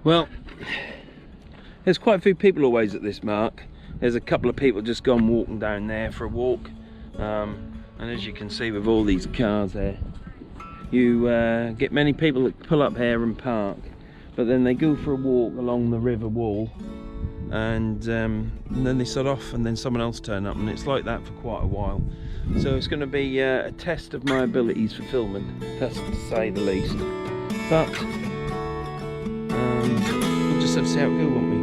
Well, there's quite a few people always at this mark. There's a couple of people just gone walking down there for a walk, and as you can see with all these cars there, you get many people that pull up here and park, but then they go for a walk along the river wall, and then they start off, and then someone else turn up, and it's like that for quite a while. So it's going to be a test of my abilities for filming, that's to say the least. But we'll just have to see how it goes, won't we?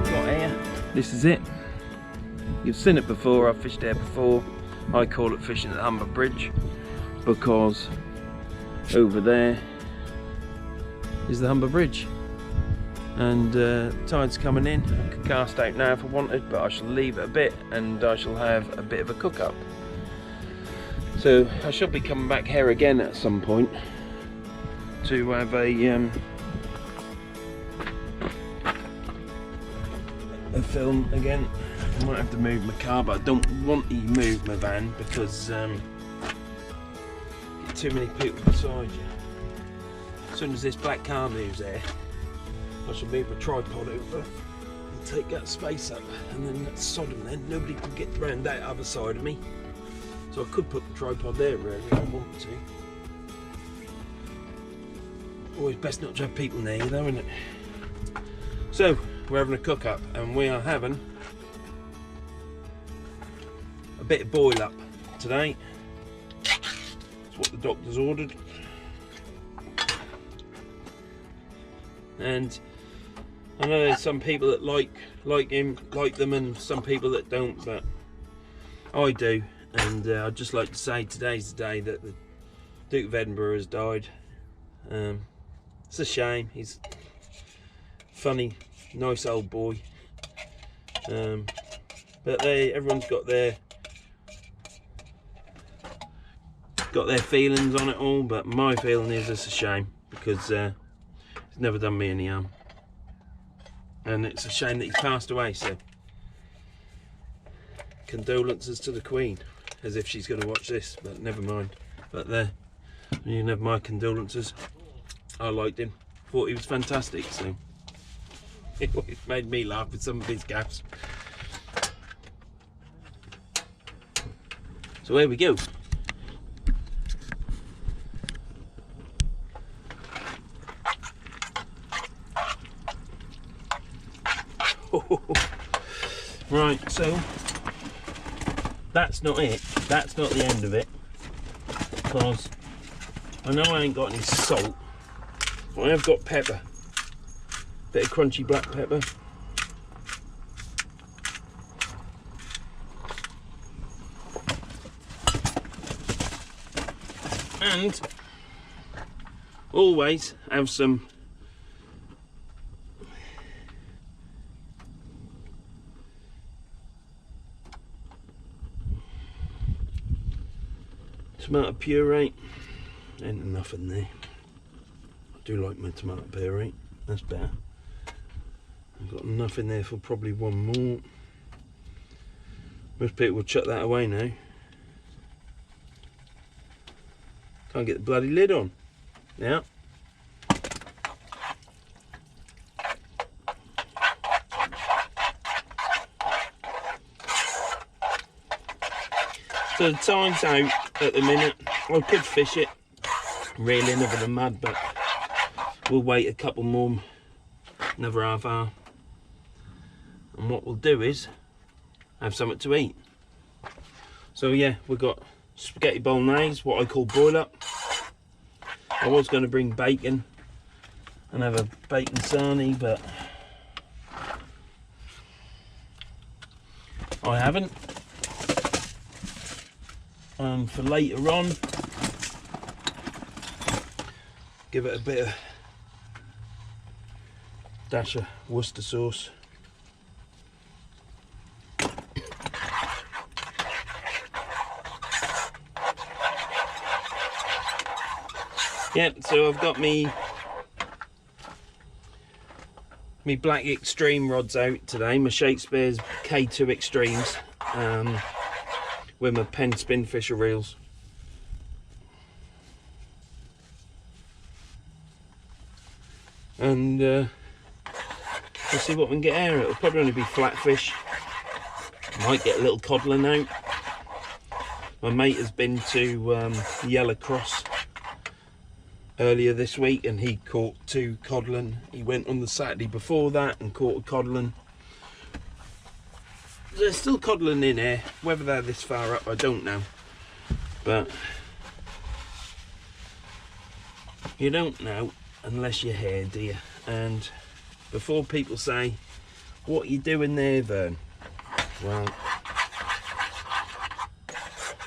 Got here. This is it. You've seen it before. I've fished here before. I call it fishing at the Humber Bridge because over there is the Humber Bridge, and tide's coming in. I could cast out now if I wanted, but I shall leave it a bit and I shall have a bit of a cook up. So I shall be coming back here again at some point to have a film again. I might have to move my car, but I don't want to move my van because too many people beside you. As soon as this black car moves there, I shall move my tripod over and take that space up, and then that's Sodom then. Nobody can get round that other side of me. So I could put the tripod there really if I want to. Always best not to have people near you though, isn't it? So we're having a cook up, and we are having a bit of boil up today. That's what the doctor's ordered. And I know there's some people that like them, and some people that don't, but I do. And I'd just like to say today's the day that the Duke of Edinburgh has died. It's a shame. He's funny, nice old boy. But everyone's got their feelings on it all, but my feeling is it's a shame because it's never done me any harm, and it's a shame that he's passed away. So condolences to the Queen, as if she's going to watch this, but never mind. But there, you can have my condolences. I liked him, thought he was fantastic, so it made me laugh with some of his gaffes. So here we go. Right, so that's not it. That's not the end of it, because I know I ain't got any salt, but I have got pepper. Bit of crunchy black pepper. And always have some tomato puree. Ain't enough in there. I do like my tomato puree. That's better. I've got enough in there for probably one more. Most people will chuck that away now. Can't get the bloody lid on. Now. So the time's out at the minute. I could fish it, reel in over the mud, but we'll wait a couple more, another half hour. And what we'll do is have something to eat. So yeah, we've got spaghetti bolognese, what I call boil up. I was going to bring bacon and have a bacon sarnie, but I haven't. For later on, give it a bit of dash of Worcester sauce. Yep, so I've got me black extreme rods out today, my Shakespeare's K2 Extremes with my Penn Spin Fisher reels. And we'll see what we can get here. It'll probably only be flatfish. Might get a little codlin out. My mate has been to Yellow Cross earlier this week and he caught 2 codlin. He went on the Saturday before that and caught a codlin. There's still codlin in here. Whether they're this far up, I don't know. But you don't know unless you're here, do you? And before people say, what are you doing there, Vern? Well,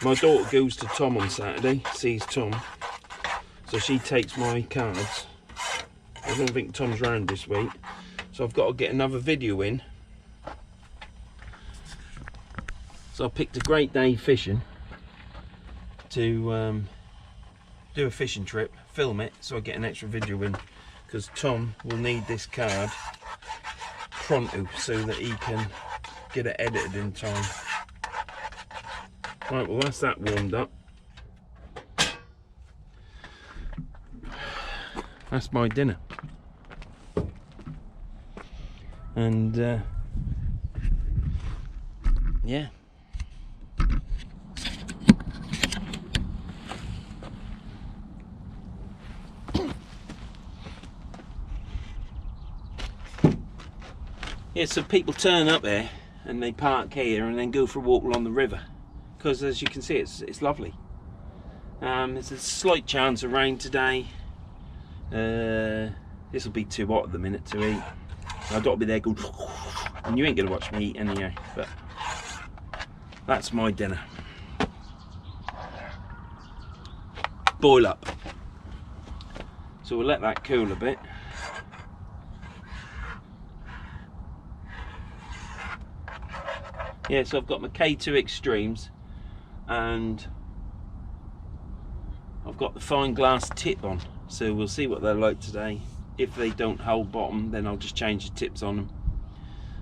my daughter goes to Tom on Saturday, sees Tom, so she takes my cards. I don't think Tom's round this week, so I've got to get another video in. So I picked a great day fishing to do a fishing trip, film it, so I get an extra video in, because Tom will need this card pronto so that he can get it edited in time. Right, well that's that warmed up. That's my dinner. And yeah. Yeah, so people turn up there and they park here and then go for a walk along the river, because as you can see it's lovely. There's a slight chance of rain today. This will be too hot at the minute to eat. I don't be there going, and you ain't gonna watch me eat anyhow. But that's my dinner. Boil up. So we'll let that cool a bit. Yeah, so I've got my K2 Extremes and I've got the fine glass tip on, so we'll see what they're like today. If they don't hold bottom, then I'll just change the tips on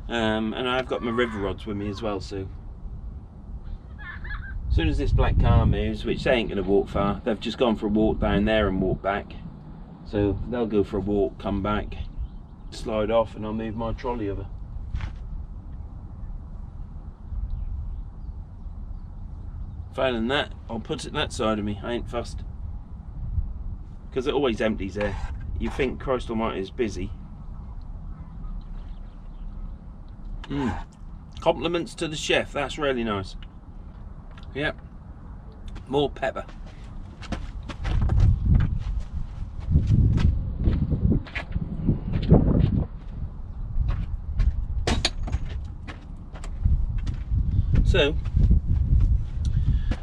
them. And I've got my river rods with me as well, so as soon as this black car moves, which they ain't going to walk far, they've just gone for a walk down there and walk back, so they'll go for a walk, come back, slide off, and I'll move my trolley over. Failing that, I'll put it that side of me. I ain't fussed, because it always empties there. You think Christ Almighty is busy. Compliments to the chef, that's really nice. Yep, more pepper. So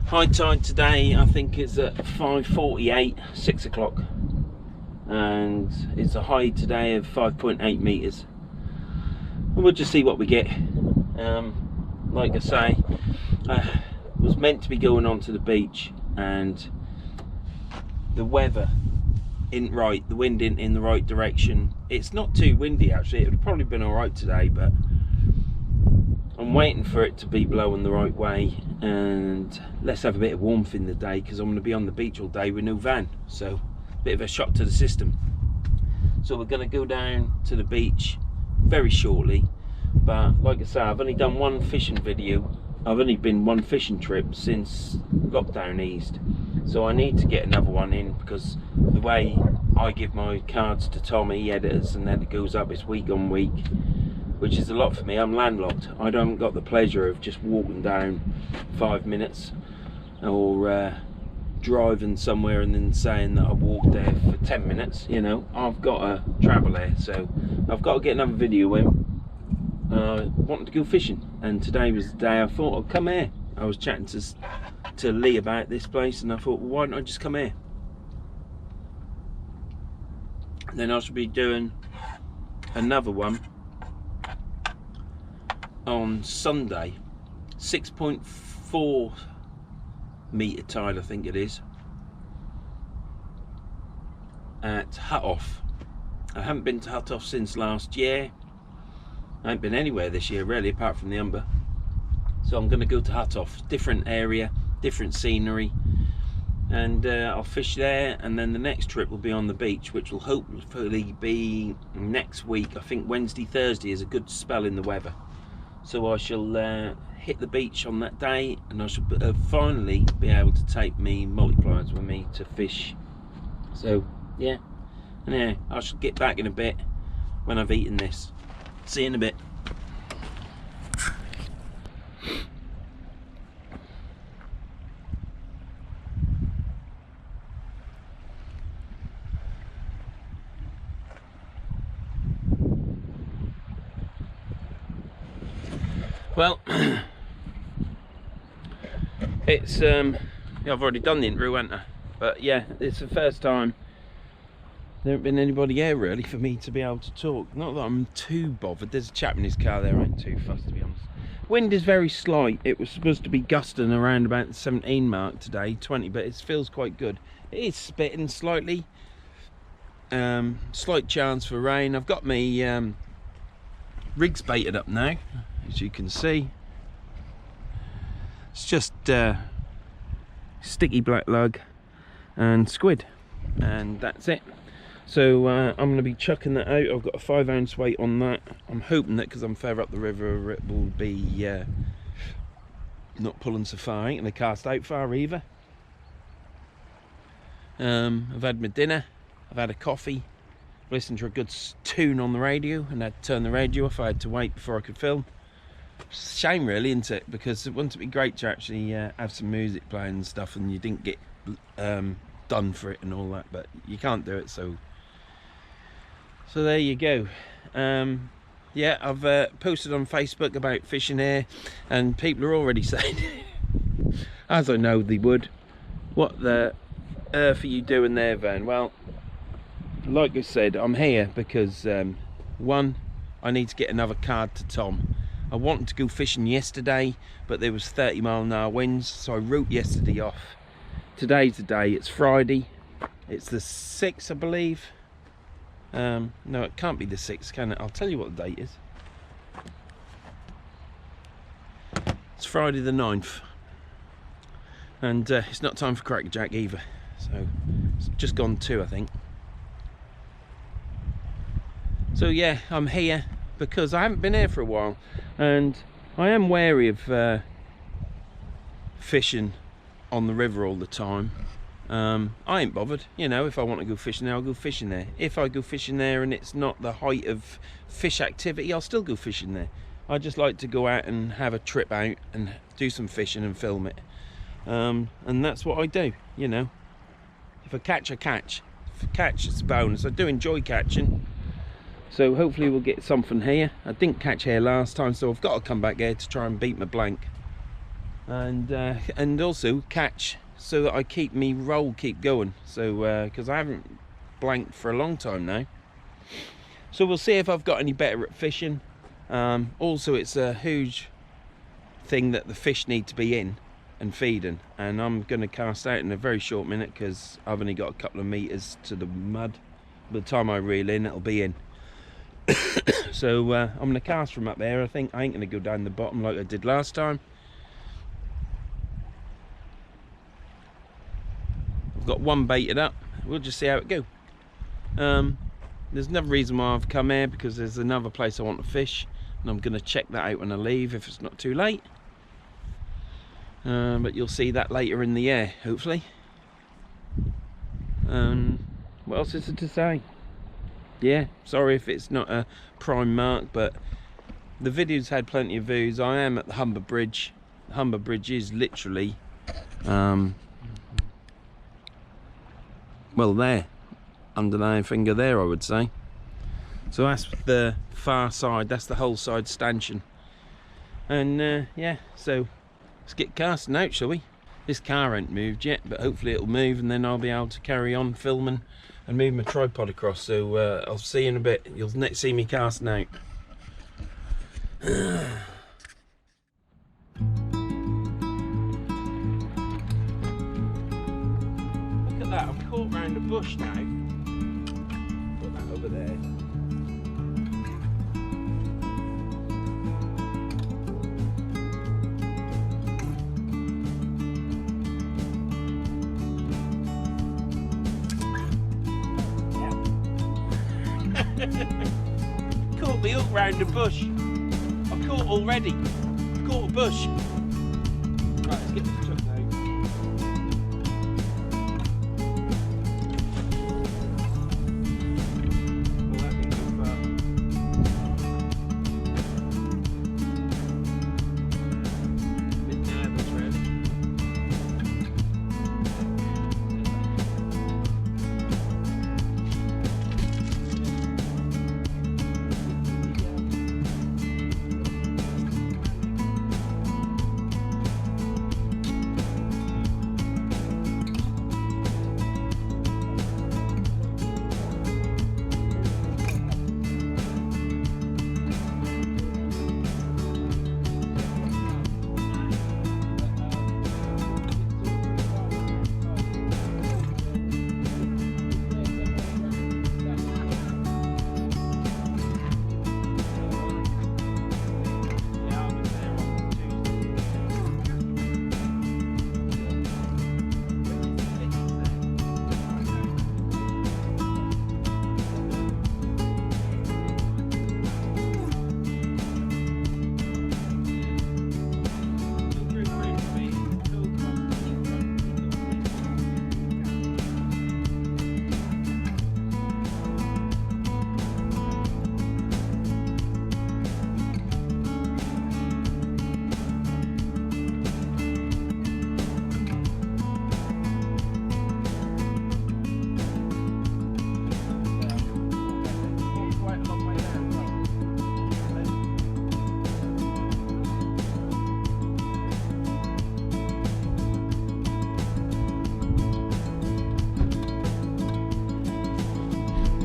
high tide today, I think, is at 5:48, 6 o'clock, and it's a high today of 5.8 meters, and we'll just see what we get. Like I say, I was meant to be going onto the beach and the weather isn't right, the wind isn't in the right direction. It's not too windy actually, it would have probably been alright today, but I'm waiting for it to be blowing the right way, and let's have a bit of warmth in the day, because I'm going to be on the beach all day with no van, so a bit of a shock to the system. So we're going to go down to the beach very shortly, but like I say, I've only done one fishing video. I've only been one fishing trip since lockdown eased, so I need to get another one in, because the way I give my cards to Tom, he editors, and then it goes up, it's week on week, which is a lot for me. I'm landlocked. I don't got the pleasure of just walking down 5 minutes or driving somewhere and then saying that I walked there for 10 minutes. You know, I've got to travel there, so I've got to get another video in. Wanted to go fishing, and today was the day I thought I'd come here. I was chatting to Lee about this place, and I thought, well, why don't I just come here? And then I should be doing another one on Sunday, 6.4 meter tide, I think it is, at Hut Off. I haven't been to Hut Off since last year. I ain't been anywhere this year really, apart from the Humber. So I'm going to go to Huttoff, different area, different scenery, and I'll fish there, and then the next trip will be on the beach, which will hopefully be next week. I think Wednesday, Thursday is a good spell in the weather. So I shall hit the beach on that day, and I shall finally be able to take me multipliers with me to fish. So yeah, and yeah, I shall get back in a bit when I've eaten this. See you in a bit. Well, it's yeah, I've already done the intro, haven't I? But yeah, it's the first time there ain't been anybody here really for me to be able to talk. Not that I'm too bothered. There's a chap in his car there. I ain't too fussed, to be honest. Wind is very slight. It was supposed to be gusting around about the 17 mark today, 20, but it feels quite good. It is spitting slightly. Slight chance for rain. I've got my rigs baited up now, as you can see. It's just sticky black lug and squid, and that's it. So I'm going to be chucking that out. I've got a 5 ounce weight on that. I'm hoping that because I'm further up the river it will be not pulling so far. I ain't going to cast out far either. I've had my dinner, I've had a coffee, listened to a good tune on the radio, and I had to turn the radio off. I had to wait before I could film. Shame really, isn't it? Because wouldn't it be great to actually have some music playing and stuff, and you didn't get done for it and all that, but you can't do it, so there you go. Yeah, I've posted on Facebook about fishing here, and people are already saying, as I know they would, what the earth are you doing there, Vern? Well, like I said, I'm here because one, I need to get another card to Tom. I wanted to go fishing yesterday, but there was 30-mile-an-hour winds, so I wrote yesterday off. Today's the day. It's Friday. It's the 6th, I believe. No, it can't be the 6th, can it? I'll tell you what the date is. It's Friday the 9th. And it's not time for crackerjack either. So it's just gone 2, I think. So yeah, I'm here because I haven't been here for a while, and I am wary of fishing on the river all the time. I ain't bothered, you know. If I want to go fishing there, I'll go fishing there. If I go fishing there and it's not the height of fish activity, I'll still go fishing there. I just like to go out and have a trip out and do some fishing and film it, and that's what I do, you know. If I catch, I catch. If I catch, it's a bonus. I do enjoy catching, so hopefully we'll get something here. I didn't catch here last time, so I've got to come back here to try and beat my blank, and also catch so that I keep me roll keep going. So because I haven't blanked for a long time now, so we'll see if I've got any better at fishing. Also, it's a huge thing that the fish need to be in and feeding, and I'm going to cast out in a very short minute because I've only got a couple of meters to the mud. By the time I reel in, it'll be in. So I'm going to cast from up there. I think I ain't going to go down the bottom like I did last time. I've got one baited up. We'll just see how it goes. There's another reason why I've come here, because there's another place I want to fish, and I'm going to check that out when I leave if it's not too late. But you'll see that later in the year, hopefully. What else is there to say? Yeah, sorry if it's not a prime mark, but the video's had plenty of views. I am at the Humber Bridge. The Humber Bridge is literally well, there, under my finger there, I would say. So that's the far side, that's the whole side stanchion. And yeah, so let's get casting out, shall we? This car ain't moved yet, but hopefully it'll move, and then I'll be able to carry on filming and move my tripod across. So I'll see you in a bit. You'll next see me casting out. Look at that, I'm caught round the bush now. Put that over there. walk round the bush. I've caught already. Caught a bush. Right, let's get this truck now.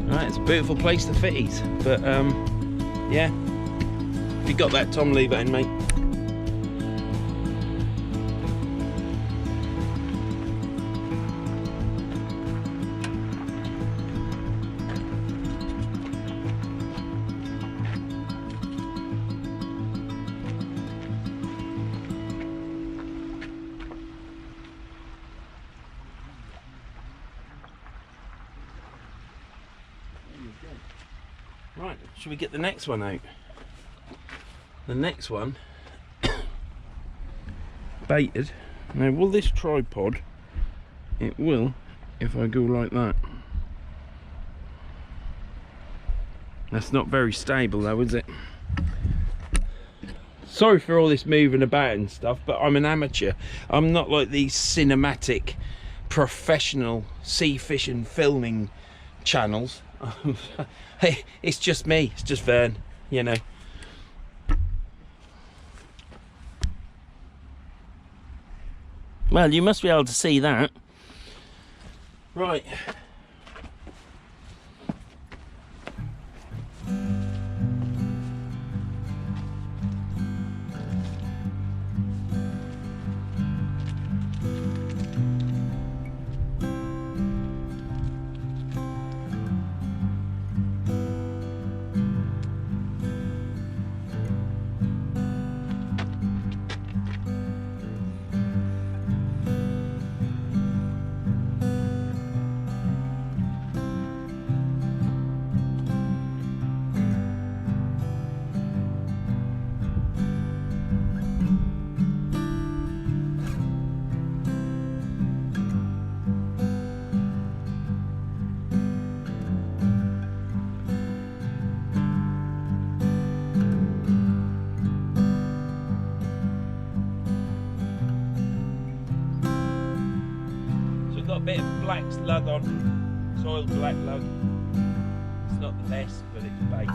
Right, it's a beautiful place to fitties, but yeah, if you got that, Tom, leave it in, mate. Right, should we get the next one out? The next one, baited. Now, will this tripod, it will if I go like that. That's not very stable though, is it? Sorry for all this moving about and stuff, but I'm an amateur. I'm not like these cinematic, professional sea fishing filming channels. Hey, it's just me, it's just Vern, you know. Well, you must be able to see that. Right. Got a bit of black lug on, soiled black lug. It's not the best, but it's bait.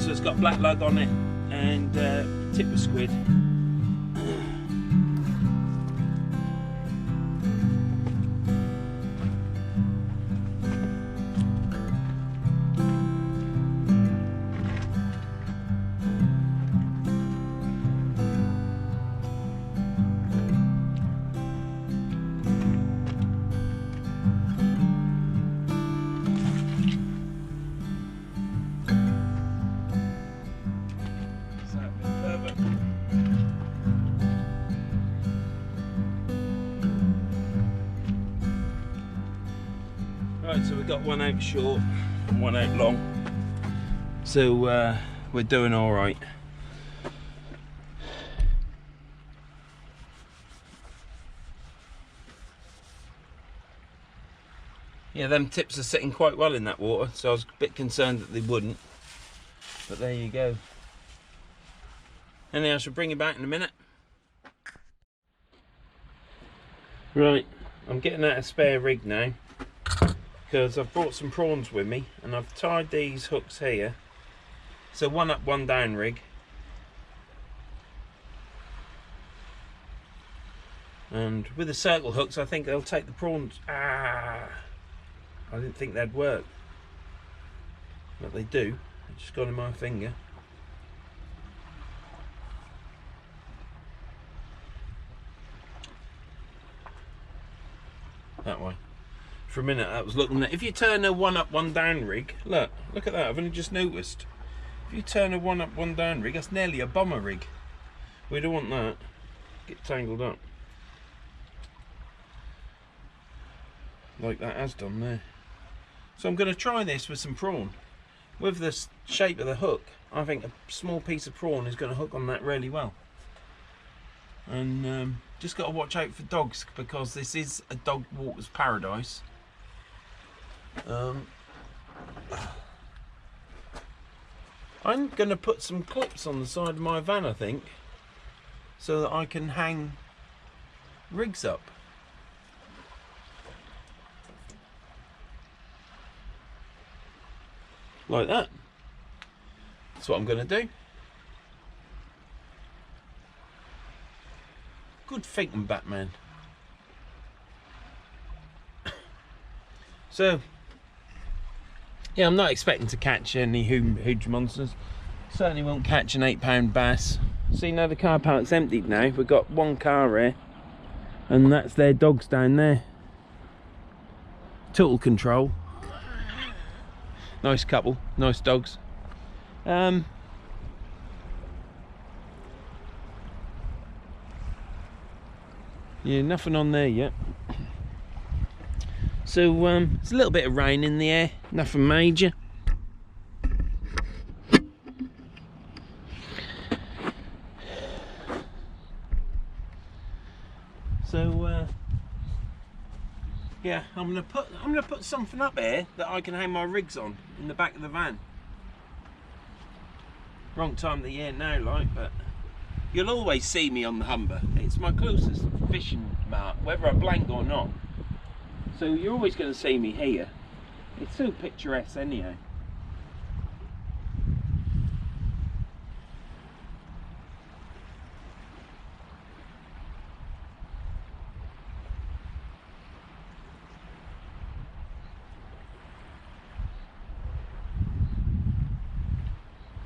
so it's got black lug on it and tip of squid. Right, so we've got one out short and one out long, so we're doing all right. Yeah, them tips are sitting quite well in that water, so I was a bit concerned that they wouldn't, but there you go. Anyhow, I shall bring you back in a minute. Right, I'm getting out a spare rig now, because I've brought some prawns with me and I've tied these hooks here. So one up, one down rig. And with the circle hooks, I think they'll take the prawns. I didn't think they'd work, but they do. They just got in my finger. That way. For a minute I was looking at, if you turn a one up one down rig, look at that, I've only just noticed. If you turn a one up one down rig, that's nearly a bomber rig. We don't want that, get tangled up like that has done there. So I'm going to try this with some prawn. With the shape of the hook, I think a small piece of prawn is going to hook on that really well. And just got to watch out for dogs, because this is a dog walker's paradise. I'm going to put some clips on the side of my van, I think, so that I can hang rigs up. Like that. That's what I'm going to do. Good thinking, Batman. So, yeah, I'm not expecting to catch any huge monsters. Certainly won't catch an 8-pound bass. See, now the car park's emptied now. We've got one car here, and that's their dogs down there. Total control. Nice couple, nice dogs. Yeah, nothing on there yet. So there's a little bit of rain in the air, nothing major. So yeah, I'm gonna put something up here that I can hang my rigs on in the back of the van. Wrong time of the year now, like, but you'll always see me on the Humber. It's my closest fishing mark, whether I blank or not. So you're always going to see me here. It's so picturesque anyhow.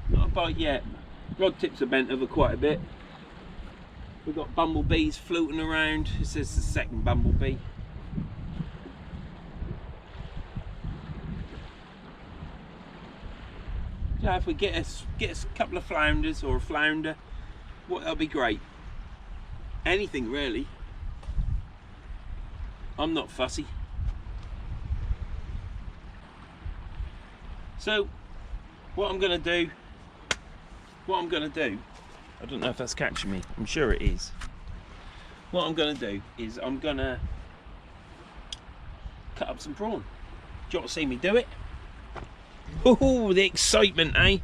Not a bite yet. Rod tips are bent over quite a bit. We've got bumblebees floating around. This is the second bumblebee. Yeah, if we get a couple of flounders or a flounder, well, that'll be great. Anything really. I'm not fussy. So what I'm gonna do, I don't know if that's catching me, I'm sure it is. What I'm gonna do is I'm gonna cut up some prawn. Do you want to see me do it? Oh, the excitement, eh?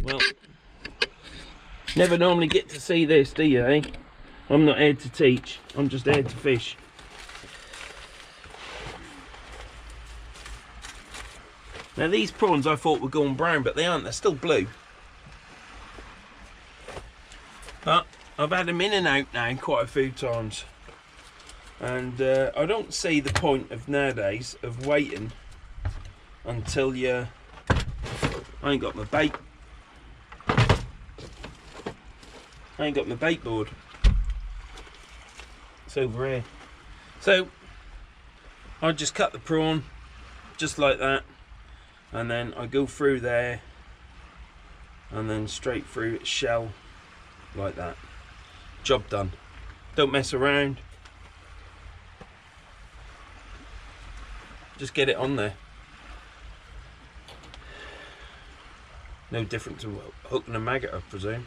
Well, never normally get to see this, do you, eh? I'm not here to teach, I'm just here to fish. Now these prawns I thought were gone brown, but they aren't, they're still blue. But I've had them in and out now quite a few times. And I don't see the point of nowadays of waiting until I ain't got my bait. I ain't got my bait board. It's over here. So I just cut the prawn just like that, and then I go through there and then straight through its shell like that. Job done. Don't mess around. Just get it on there. No different to hooking a maggot, I presume.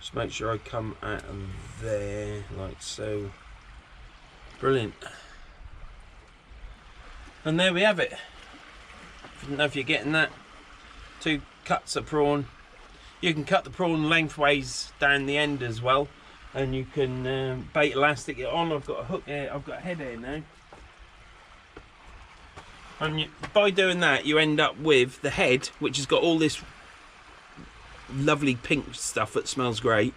Just make sure I come out of there like so. Brilliant. And there we have it. I don't know if you're getting that. 2 cuts of prawn. You can cut the prawn lengthways down the end as well, and you can bait elastic it on. I've got a hook here, I've got a head here now, and by doing that you end up with the head, which has got all this lovely pink stuff that smells great,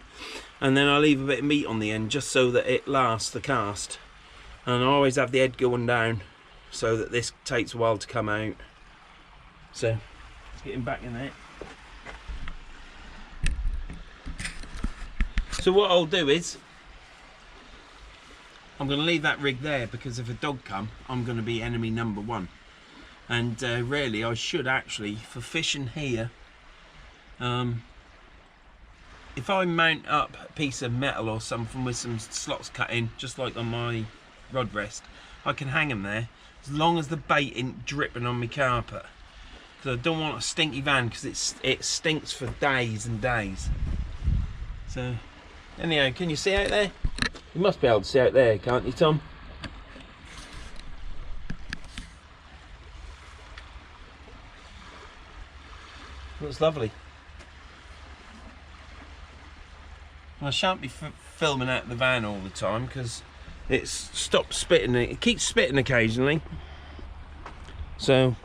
and then I leave a bit of meat on the end just so that it lasts the cast. And I always have the head going down so that this takes a while to come out. So let's get him back in there. So what I'll do is I'm going to leave that rig there, because if a dog come, I'm going to be enemy number 1. And really I should actually, for fishing here, if I mount up a piece of metal or something with some slots cut in, just like on my rod rest, I can hang them there as long as the bait ain't dripping on my carpet, because I don't want a stinky van, because it stinks for days and days. So anyhow, can you see out there? You must be able to see out there, can't you, Tom? Looks lovely. I shan't be filming out of the van all the time, because it's stopped spitting. It keeps spitting occasionally. So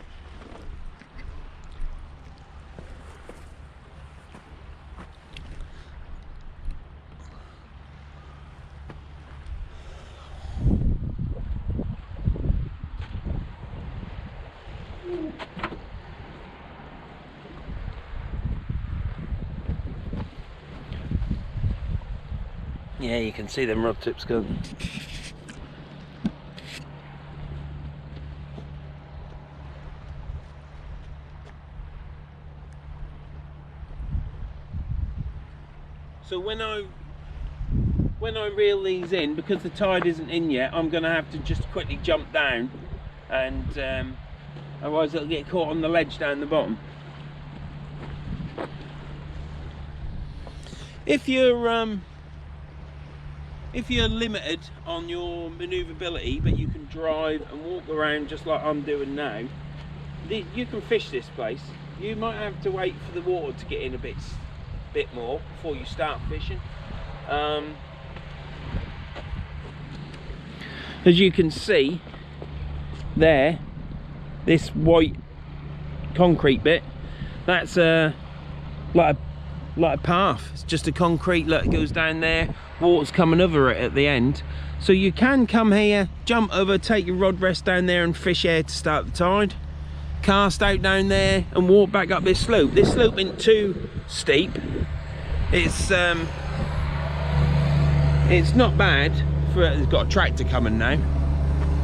yeah, you can see them rod tips going. So when I reel these in, because the tide isn't in yet, I'm going to have to just quickly jump down, and otherwise it'll get caught on the ledge down the bottom. If you're limited on your manoeuvrability, but you can drive and walk around just like I'm doing now, you can fish this place. You might have to wait for the water to get in a bit more before you start fishing. As you can see there, this white concrete bit, that's like a path. It's just a concrete, look, it goes down there, water's coming over it at the end. So you can come here, jump over, take your rod rest down there and fish here to start the tide, cast out down there and walk back up this slope. This slope isn't too steep. It's not bad for, it's got a tractor coming now.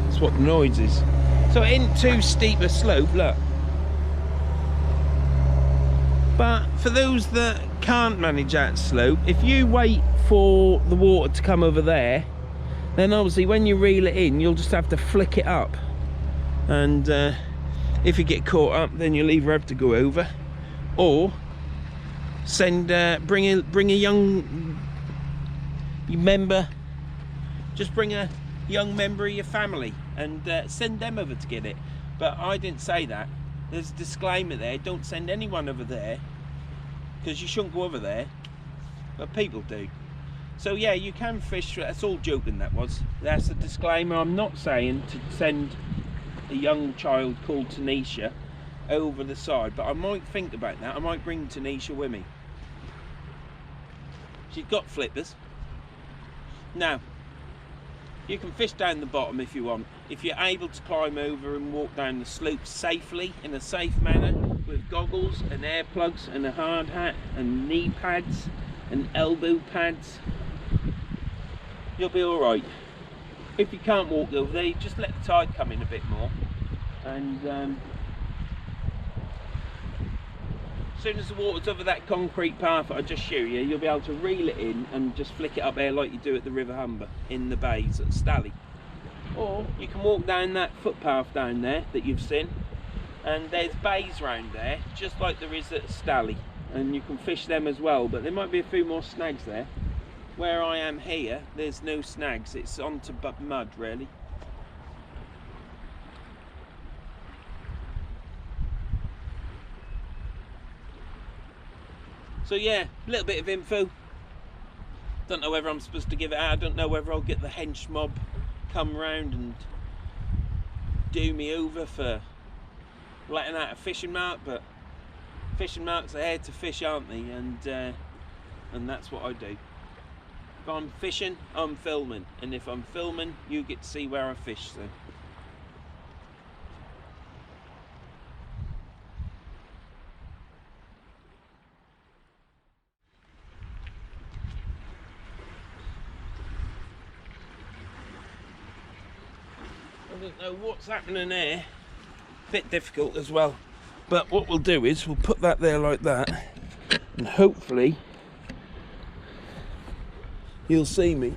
That's what the noise is. So it isn't too steep a slope, look. But for those that can't manage that slope, if you wait for the water to come over there, then obviously when you reel it in, you'll just have to flick it up. And if you get caught up, then you'll either have to go over, or bring a young member, just bring a young member of your family and send them over to get it. But I didn't say that. There's a disclaimer there, don't send anyone over there, because you shouldn't go over there, but people do. So yeah, you can fish. That's all joking, that was. That's a disclaimer. I'm not saying to send a young child called Tanisha over the side, but I might think about that. I might bring Tanisha with me. She's got flippers. Now, you can fish down the bottom if you want. If you're able to climb over and walk down the slope safely, in a safe manner, with goggles and air plugs and a hard hat and knee pads and elbow pads, you'll be alright. If you can't walk over there, you just let the tide come in a bit more, and as soon as the water's over that concrete path that I just showed you, you'll be able to reel it in and just flick it up there like you do at the River Humber in the bays at Stally. Or you can walk down that footpath down there that you've seen, and there's bays round there just like there is at Stally, and you can fish them as well, but there might be a few more snags there. Where I am here, there's no snags, it's onto mud really. So yeah, a little bit of info. Don't know whether I'm supposed to give it out. I don't know whether I'll get the hench mob come round and do me over for letting out a fishing mark, but fishing marks are here to fish, aren't they? And that's what I do. If I'm fishing, I'm filming, and if I'm filming, you get to see where I fish. I don't know what's happening there. Bit difficult as well, but what we'll do is we'll put that there like that, and hopefully you'll see me.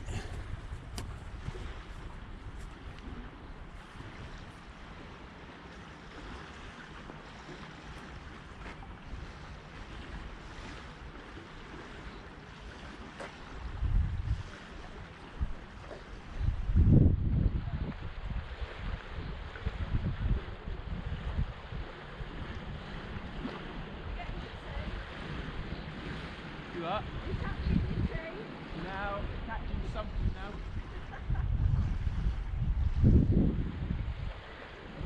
You are? You're catching the tree? Now, catching something now.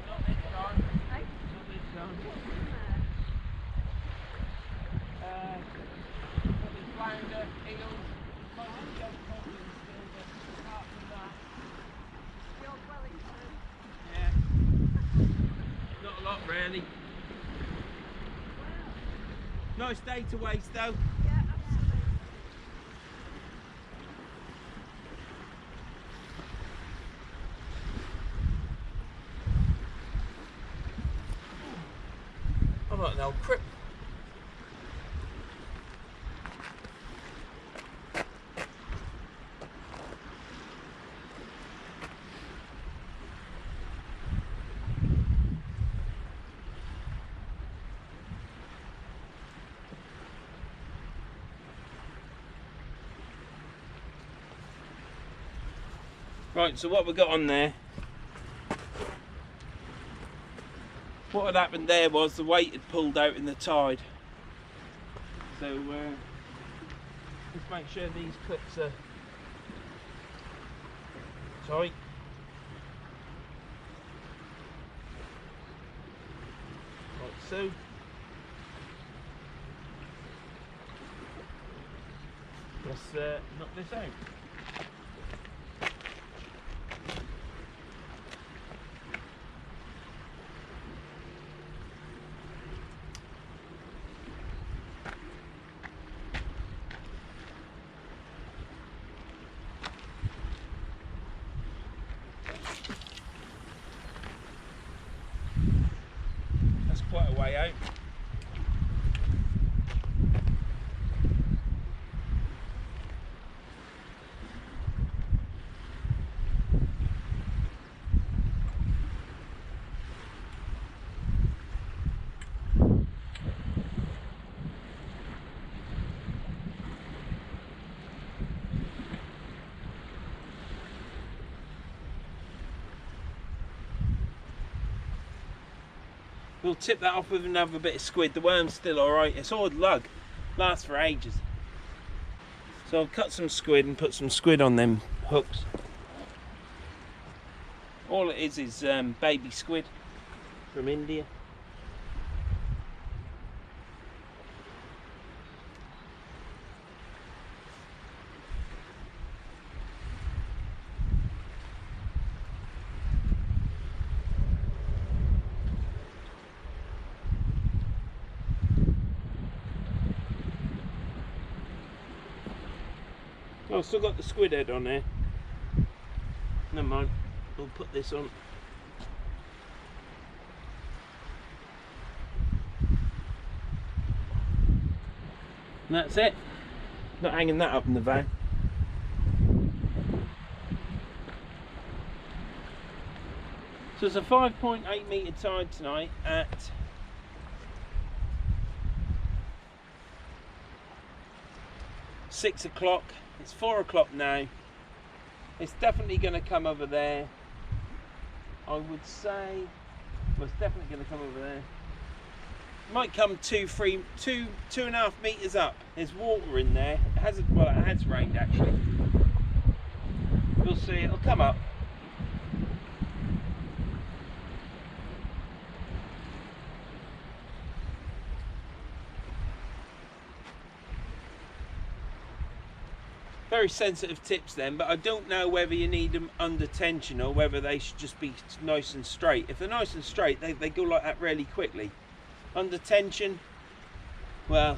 Not this time. Hey? Not this time. What's in there? Probably flounder, eels, might be young goblins still, but apart from that, The old Wellington. yeah, not a lot really. Wow. Nice day to waste though. Yeah, absolutely. I'm like an old crip. Right, so what we got on there, what had happened there was the weight had pulled out in the tide. So let's make sure these clips are tight. Like so. Let's knock this out. That's quite a way out. We'll tip that off with another bit of squid. The worm's still alright. It's all lug. Lasts for ages. So I'll cut some squid and put some squid on them hooks. All it is baby squid from India. Oh, I've still got the squid head on there. Never mind, we'll put this on. And that's it. Not hanging that up in the van. So it's a 5.8 metre tide tonight at 6 o'clock. It's 4 o'clock now. It's definitely going to come over there. I would say, well, it's definitely going to come over there. Might come 2.5 metres up. There's water in there. It hasn't, well, it has rained actually. We'll see. It'll come up. Very sensitive tips then, but I don't know whether you need them under tension or whether they should just be nice and straight. If they're nice and straight, they go like that really quickly. Under tension, well,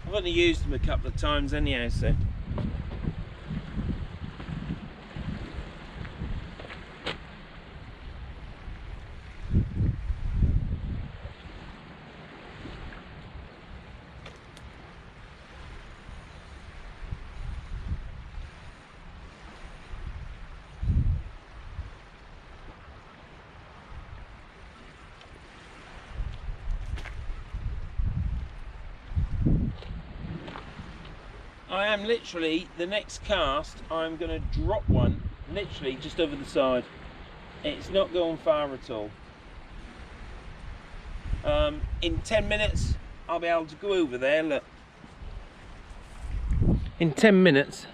I've only used them a couple of times anyhow, so. I am literally, the next cast, I'm going to drop one literally just over the side. It's not going far at all. In 10 minutes, I'll be able to go over there, look. In 10 minutes.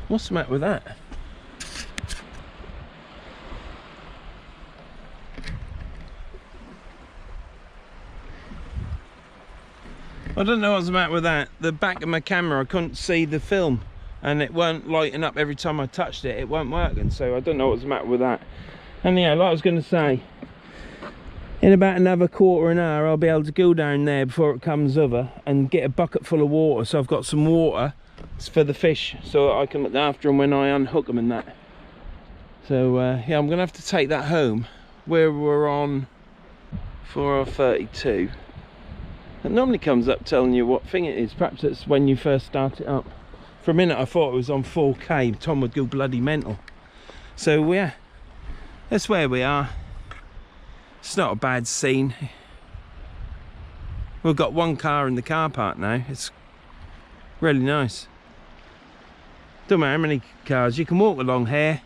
What's the matter with that? I don't know what's the matter with that. The back of my camera, I couldn't see the film and it weren't lighting up every time I touched it. It weren't working, so I don't know what's the matter with that. And yeah, like I was going to say, in about another quarter of an hour I'll be able to go down there before it comes over and get a bucket full of water, so I've got some water for the fish so I can look after them when I unhook them and that. So yeah, I'm going to have to take that home. We're on 4:32. It normally comes up telling you what thing it is. Perhaps it's when you first start it up. For a minute I thought it was on 4K. Tom would go bloody mental. So yeah, that's where we are. It's not a bad scene. We've got one car in the car park now. It's really nice. Don't matter how many cars. You can walk along here.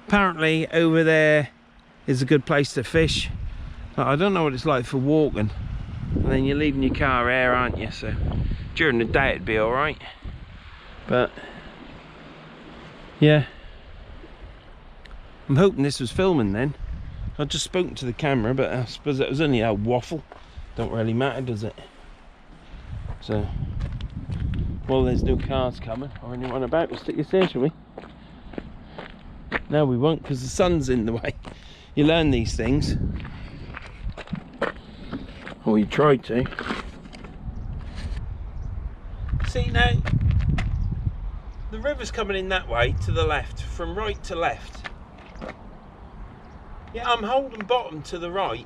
Apparently over there is a good place to fish. But I don't know what it's like for walking. And then you're leaving your car here, aren't you? So during the day it'd be alright. But yeah, I'm hoping this was filming then. I've just spoken to the camera, but I suppose it was only a waffle. Don't really matter, does it? So, well, there's no cars coming or anyone about. We'll stick this here, shall we? No, we won't, because the sun's in the way. You learn these things. Or you try to. See now, the river's coming in that way to the left, from right to left. Yeah, I'm holding bottom to the right,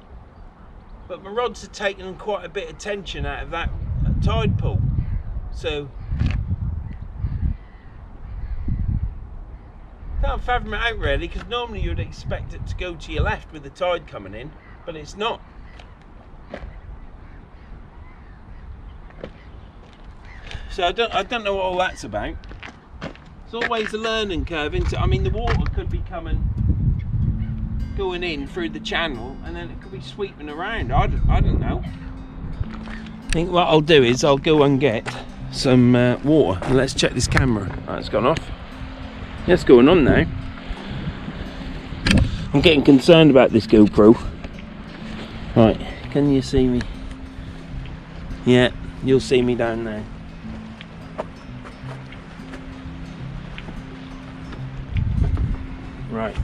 but my rods are taking quite a bit of tension out of that tide pool. So, can't fathom it out really, because normally you'd expect it to go to your left with the tide coming in, but it's not. So I don't know what all that's about. It's always a learning curve, isn't it? I mean, the water could be going in through the channel, and then it could be sweeping around. I don't know. I think what I'll do is I'll go and get some water, and let's check this camera. Right, it's gone off. What's going on now? I'm getting concerned about this GoPro. Right, can you see me? Yeah, you'll see me down there. Right.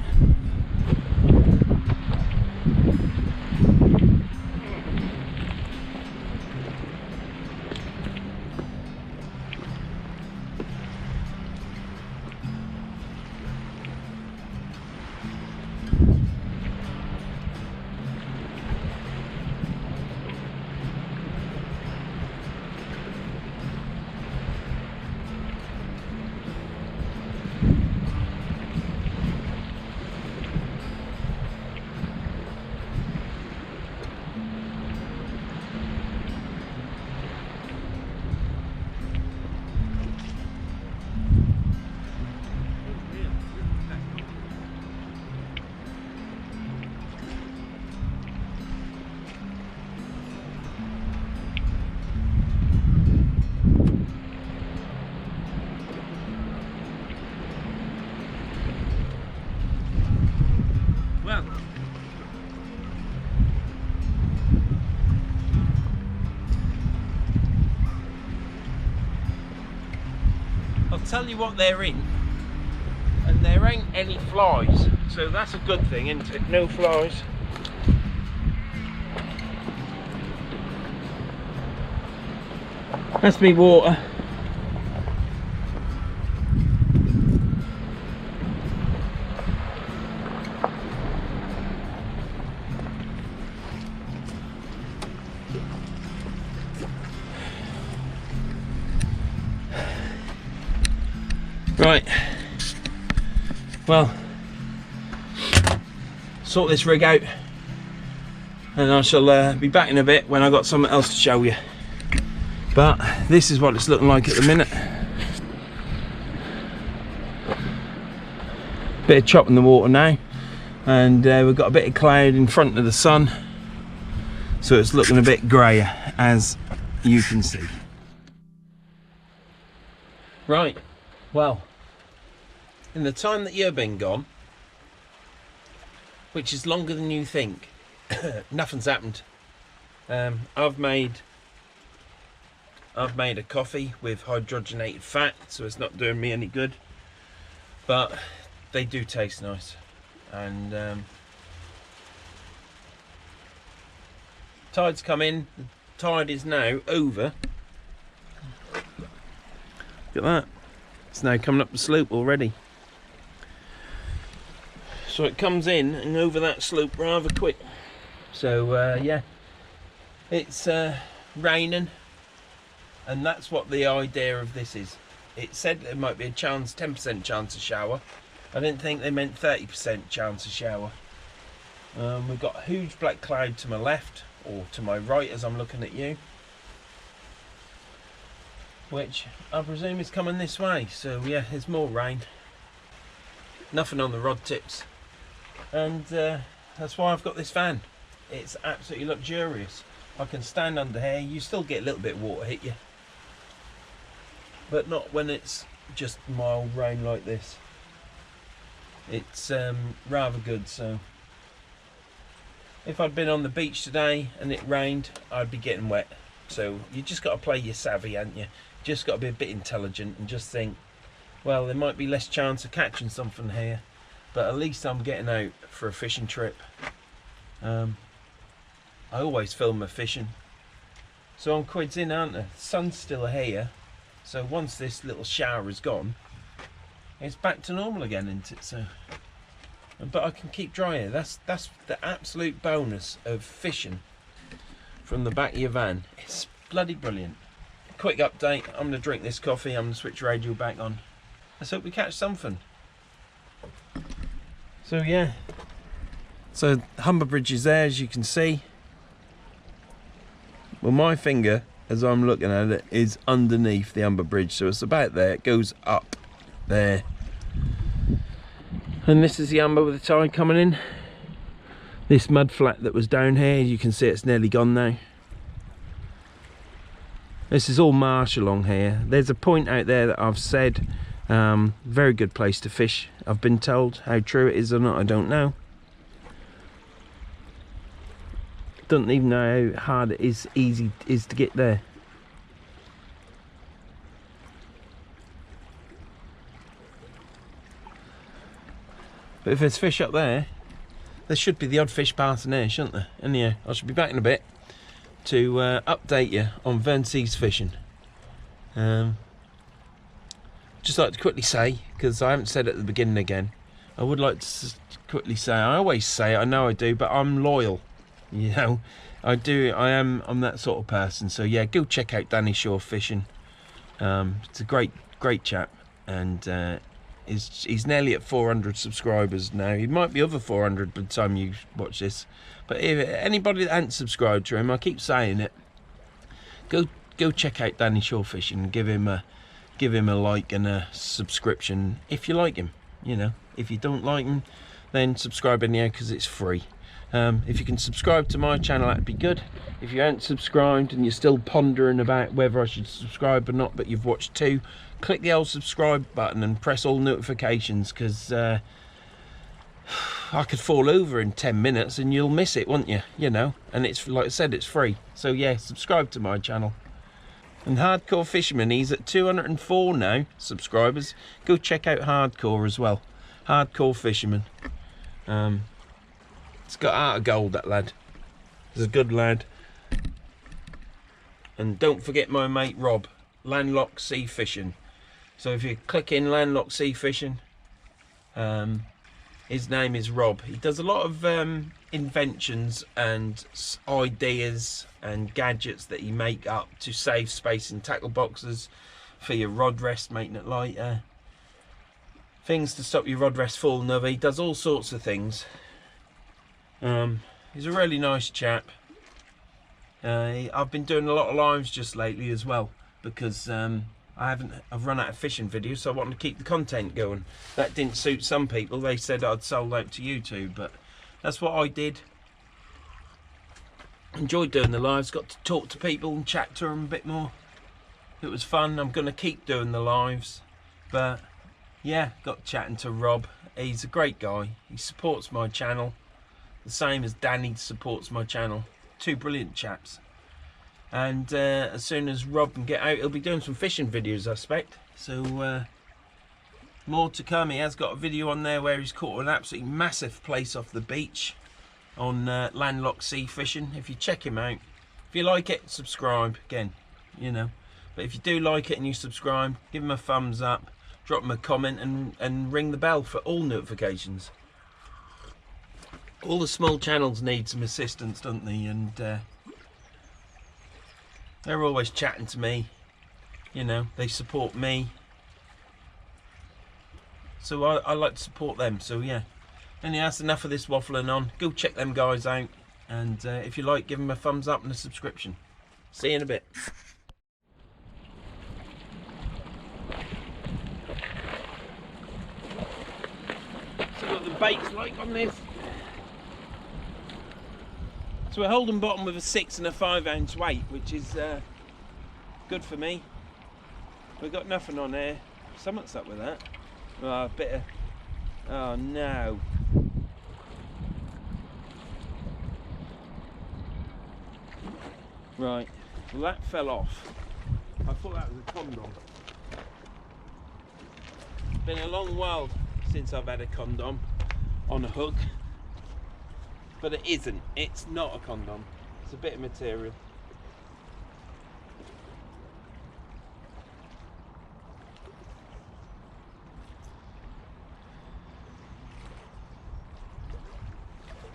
I'll tell you what they're in, and there ain't any flies, so that's a good thing, isn't it? No flies. That's me water. Right, well, sort this rig out, and I shall be back in a bit when I've got something else to show you. But this is what it's looking like at the minute. Bit of chop in the water now, and we've got a bit of cloud in front of the sun, so it's looking a bit grayer, as you can see. Right, well, in the time that you've been gone, which is longer than you think, nothing's happened. I've made a coffee with hydrogenated fat, so it's not doing me any good, but they do taste nice. And tide's come in. The tide is now over. Look at that, it's now coming up the slope already. So it comes in and over that slope rather quick. So yeah, it's raining, and that's what the idea of this is. It said there might be a chance, 10% chance of shower. I didn't think they meant 30% chance of shower. We've got a huge black cloud to my left, or to my right as I'm looking at you, which I presume is coming this way. So yeah, there's more rain. Nothing on the rod tips, and that's why I've got this van. It's absolutely luxurious. I can stand under here. You still get a little bit of water hit you, but not when it's just mild rain like this. It's rather good. So if I'd been on the beach today and it rained, I'd be getting wet. So you just got to play your savvy, haven't you? Just got to be a bit intelligent and just think, well, there might be less chance of catching something here, but at least I'm getting out for a fishing trip. I always film my fishing, so I'm quids in, aren't I? The sun's still here, so once this little shower is gone, it's back to normal again, isn't it? So, but I can keep dry here. That's the absolute bonus of fishing from the back of your van. It's bloody brilliant. Quick update, I'm going to drink this coffee, I'm going to switch radio back on. Let's hope we catch something. So yeah, so Humber Bridge is there, as you can see. Well, my finger, as I'm looking at it, is underneath the Humber Bridge, so it's about there. It goes up there. And this is the Humber with the tide coming in. This mud flat that was down here, you can see it's nearly gone now. This is all marsh along here. There's a point out there that I've said, very good place to fish, I've been told. How true it is or not, I don't know. Don't even know how hard it is, easy it is to get there. But if there's fish up there, there should be the odd fish passing there, shouldn't there? Anyhow, I should be back in a bit to update you on Verns fishing. Just like to quickly say, because I haven't said it at the beginning again, I would like to quickly say, I always say it, I know I do, but I'm loyal. You know, I'm that sort of person. So yeah, go check out Danny Shore Fishing. It's a great chap, and he's nearly at 400 subscribers now. He might be over 400 by the time you watch this. But if anybody that hasn't subscribed to him, I keep saying it, go check out Danny Shore Fishing and give him a like and a subscription if you like him. You know, if you don't like him, then subscribe anyhow, because it's free. If you can subscribe to my channel, that'd be good. If you haven't subscribed and you're still pondering about whether I should subscribe or not, but you've watched 2, click the old subscribe button and press all notifications, because I could fall over in 10 minutes and you'll miss it, won't you? You know, and it's, like I said, it's free. So yeah, subscribe to my channel. And Hardcore Fisherman, he's at 204 now subscribers. Go check out Hardcore as well. Hardcore Fisherman. It's got heart of gold, that lad. He's a good lad. And don't forget my mate Rob, Landlocked Sea Fishing. So if you click in Landlocked Sea Fishing, his name is Rob. He does a lot of inventions and ideas and gadgets that he make up to save space in tackle boxes, for your rod rest, making it lighter, things to stop your rod rest falling over. He does all sorts of things. He's a really nice chap. I've been doing a lot of lives just lately as well, because I've run out of fishing videos, so I wanted to keep the content going. That didn't suit some people. They said I'd sold out to YouTube, but that's what I did. Enjoyed doing the lives, got to talk to people and chat to them a bit more. It was fun. I'm going to keep doing the lives, but yeah, got chatting to Rob. He's a great guy. He supports my channel, the same as Danny supports my channel. 2 brilliant chaps. And as soon as Rob can get out, he'll be doing some fishing videos, I expect. So more to come. He has got a video on there where he's caught an absolutely massive place off the beach on Landlocked Sea Fishing. If you check him out, if you like it, subscribe again, you know. But if you do like it and you subscribe, give him a thumbs up, drop him a comment, and ring the bell for all notifications. All the small channels need some assistance, don't they? And they're always chatting to me, you know, they support me, so I like to support them. So yeah, anyway, that's enough of this waffling on. Go check them guys out, and if you like, give them a thumbs up and a subscription. See you in a bit. So what the bait's like on this. So we're holding bottom with a 6 and a 5 ounce weight, which is good for me. We've got nothing on here. Something's up with that. Oh, a bit of... Oh no. Right, well that fell off. I thought that was a condom. Been a long while since I've had a condom on a hook. But it isn't. It's not a condom. It's a bit of material.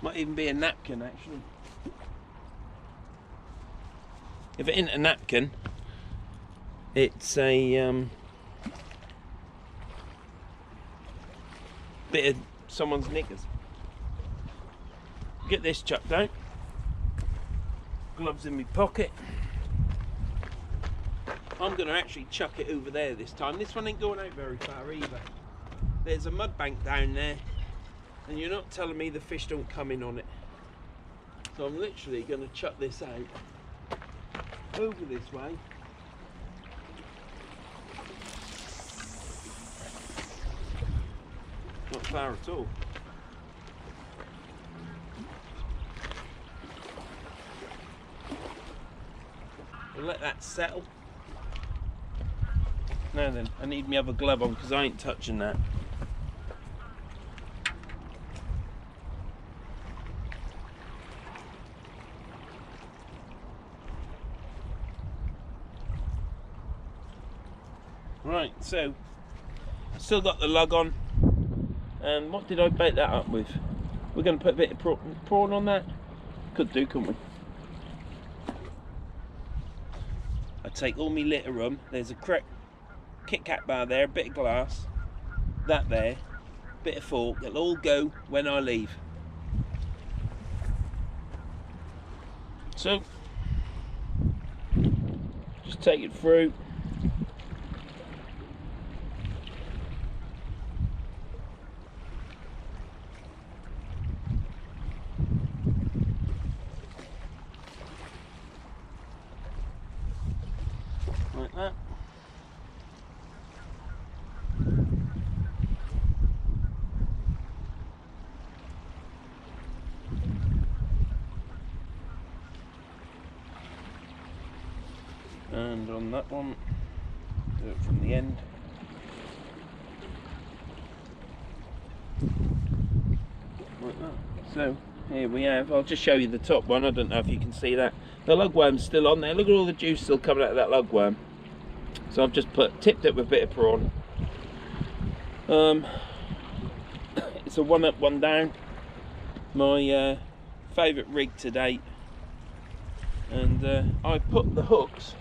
Might even be a napkin, actually. If it isn't a napkin, it's a bit of someone's knickers. Get this chucked out. Gloves in my pocket. I'm going to actually chuck it over there this time. This one ain't going out very far either. There's a mud bank down there, and you're not telling me the fish don't come in on it. So I'm literally going to chuck this out over this way. Not far at all. We'll let that settle. Now then, I need my other glove on because I ain't touching that. Right, so still got the lug on. And what did I bait that up with? We're going to put a bit of prawn on that. Could do, couldn't we? I take all my litter rum. There's a Kit Kat bar there, a bit of glass, that there, bit of fork. It'll all go when I leave. So, just take it through. Like that. And on that one, do it from the end. Like that. So here we have, I'll just show you the top one. I don't know if you can see that. The lugworm's still on there. Look at all the juice still coming out of that lugworm. So I've just tipped it with a bit of prawn. It's a one up, one down. My favourite rig to date. And I put the hooks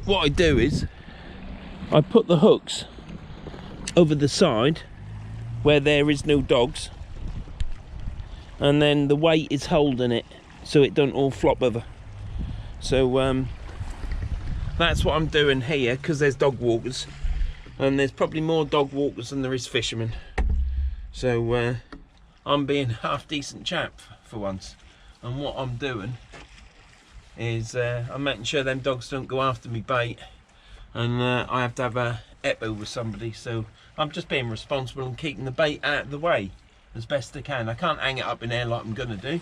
what I do is I put the hooks over the side where there is no dogs, and then the weight is holding it so it don't all flop over. So that's what I'm doing here, because there's dog walkers, and there's probably more dog walkers than there is fishermen. So I'm being a half decent chap for once, and what I'm doing is I'm making sure them dogs don't go after me bait, and I have to have a EPO with somebody, so I'm just being responsible and keeping the bait out of the way as best I can. I can't hang it up in air like I'm gonna do.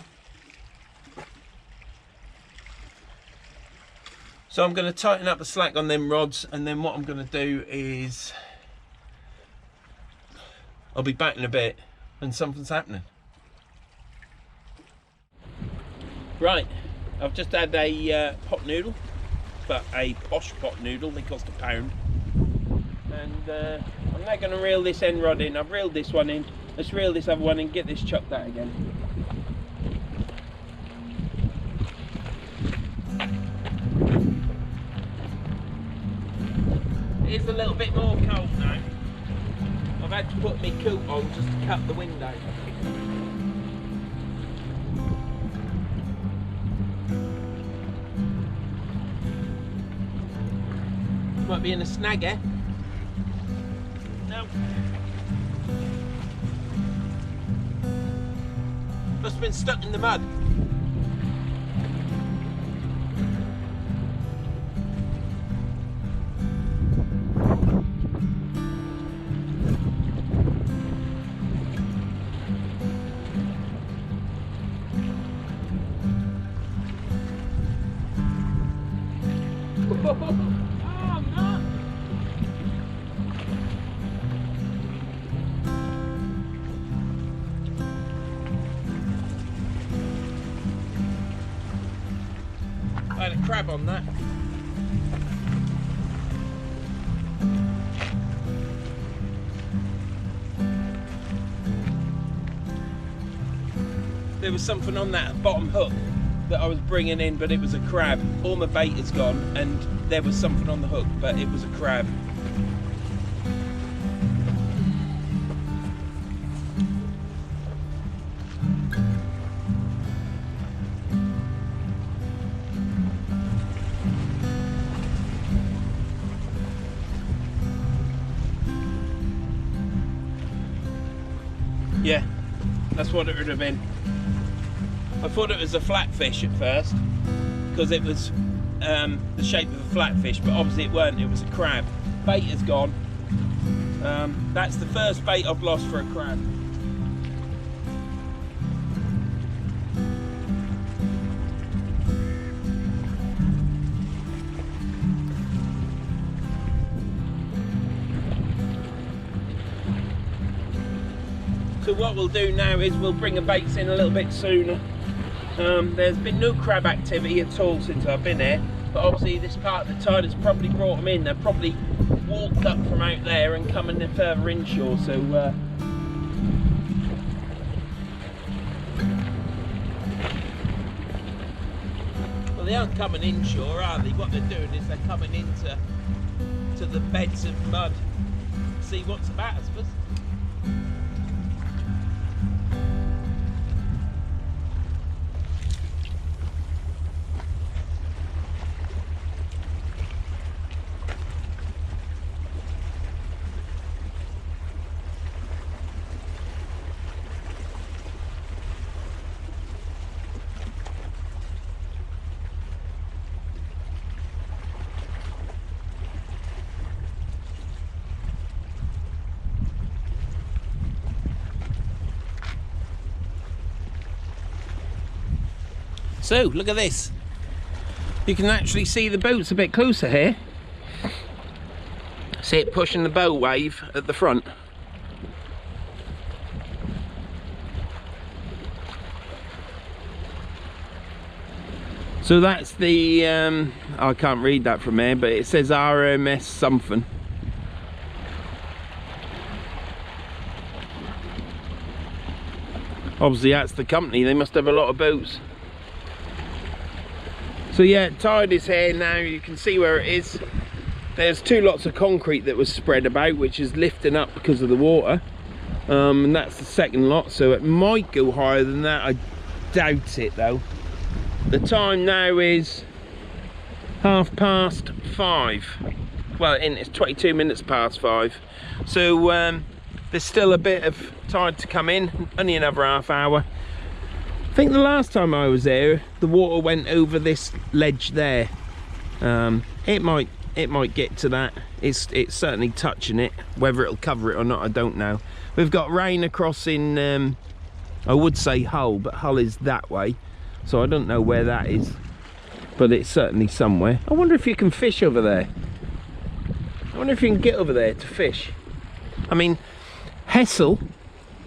So I'm gonna tighten up the slack on them rods, and then what I'm gonna do is I'll be back in a bit and something's happening. Right, I've just had a pot noodle, but a posh pot noodle. They cost £1. And I'm now going to reel this end rod in. I've reeled this one in. Let's reel this other one and get this chucked out again. It is a little bit more cold now. I've had to put my coat on just to cut the wind out. Might be in a snagger. No. Must have been stuck in the mud. I had a crab on that. There was something on that bottom hook. that I was bringing in, but it was a crab. All my bait is gone, and there was something on the hook, but it was a crab. Yeah, that's what it would have been. I thought it was a flatfish at first because it was the shape of a flatfish, but obviously it weren't, it was a crab. Bait is gone. That's the first bait I've lost for a crab. So what we'll do now is we'll bring the baits in a little bit sooner. There's been no crab activity at all since I've been here, but obviously this part of the tide has probably brought them in. They've probably walked up from out there and coming further inshore. So well, they aren't coming inshore, are they? What they're doing is they're coming into the beds of mud. See what's about, I suppose. So look at this. You can actually see the boats a bit closer here. See it pushing the bow wave at the front. So that's the, I can't read that from here, but it says RMS something. Obviously that's the company, they must have a lot of boats. So yeah, tide is here now, you can see where it is. There's two lots of concrete that was spread about, which is lifting up because of the water. And that's the second lot, so it might go higher than that. I doubt it though. The time now is 5:30. Well, it's 22 minutes past 5. So there's still a bit of tide to come in, only another half hour. I think the last time I was there, the water went over this ledge there. It might get to that. It's certainly touching it. Whether it'll cover it or not, I don't know. We've got rain across in, I would say Hull, but Hull is that way, so I don't know where that is, but it's certainly somewhere. I wonder if you can fish over there. I wonder if you can get over there to fish. I mean, Hessel,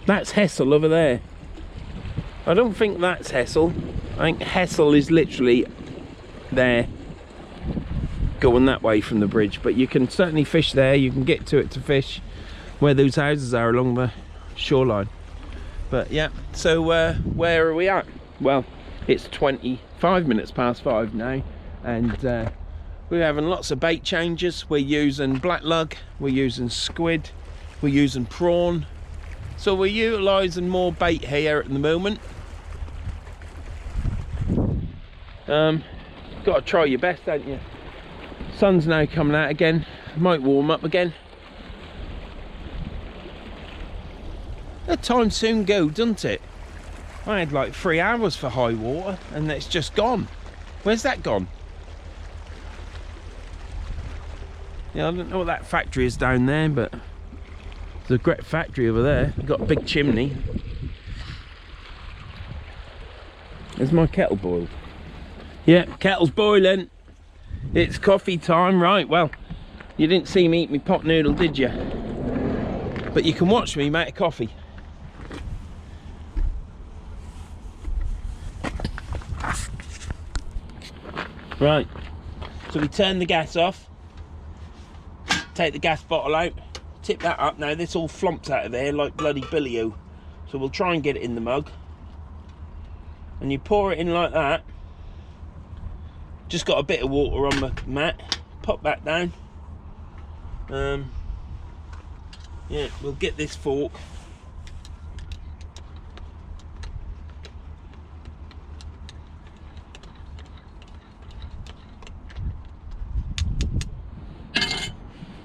that's Hessel over there. I don't think that's Hessel. I think Hessel is literally there, going that way from the bridge, but you can certainly fish there. You can get to it to fish where those houses are along the shoreline. But yeah, so where are we at? Well, it's 25 minutes past 5 now, and we're having lots of bait changes. We're using black lug, we're using squid, we're using prawn, so we're utilising more bait here at the moment. Got to try your best, don't you? Sun's now coming out again, might warm up again. That time soon go, doesn't it? I had like 3 hours for high water and it's just gone. Where's that gone? Yeah, I don't know what that factory is down there, but there's a great factory over there. They've got a big chimney. There's my kettle boiled. Yeah, kettle's boiling. It's coffee time, right? Well, you didn't see me eat my pot noodle, did you? But you can watch me make a coffee. Right, so we turn the gas off, take the gas bottle out, tip that up. Now this all flumps out of there like bloody billy-o. So we'll try and get it in the mug. And you pour it in like that. Just got a bit of water on the mat. Pop that down. Yeah, we'll get this fork.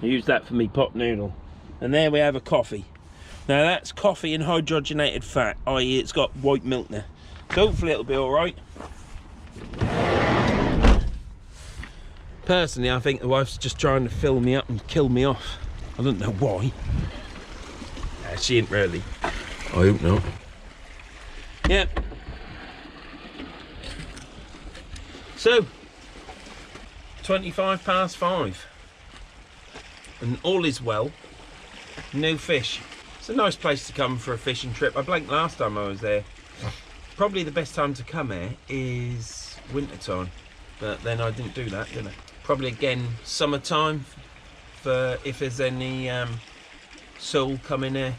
I use that for me pot noodle. And there we have a coffee. Now that's coffee and hydrogenated fat, i.e. it's got white milk there. So hopefully it'll be alright. Personally, I think the wife's just trying to fill me up and kill me off. I don't know why. She ain't really. I hope not. Yep. So, 5:25. And all is well. No fish. It's a nice place to come for a fishing trip. I blanked last time I was there. Probably the best time to come here is winter time. But then I didn't do that, did I? Probably again summertime for if there's any soul coming here.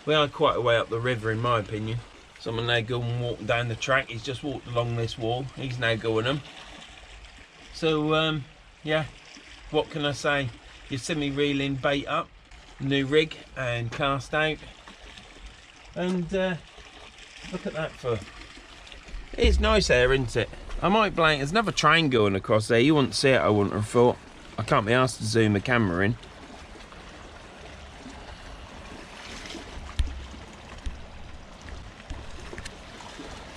We are quite a way up the river in my opinion. Someone now going walking down the track. He's just walked along this wall. He's now going them. So yeah, what can I say? You see me reeling bait up, new rig and cast out. And look at that for. It's nice there, isn't it? I might blank. There's another train going across there. You wouldn't see it, I wouldn't have thought. I can't be asked to zoom the camera in.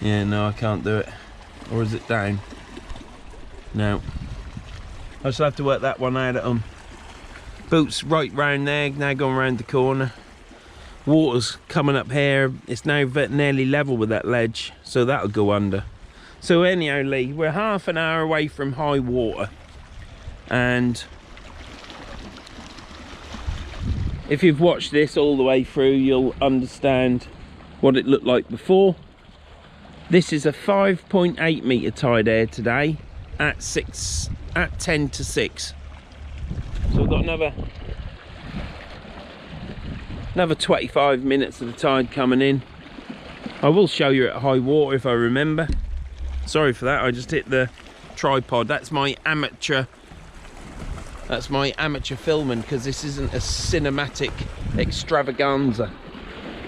Yeah, no, I can't do it. Or is it down? No. I shall have to work that one out at them. Boat's right round there, now going round the corner. Water's coming up here. It's now nearly level with that ledge, so that'll go under. So anyhow, Lee, we're half an hour away from high water. And if you've watched this all the way through, you'll understand what it looked like before. This is a 5.8 metre tide air today at 10 to 6. So we've got another 25 minutes of the tide coming in. I will show you at high water if I remember. Sorry for that, I just hit the tripod. That's my amateur filming, because this isn't a cinematic extravaganza.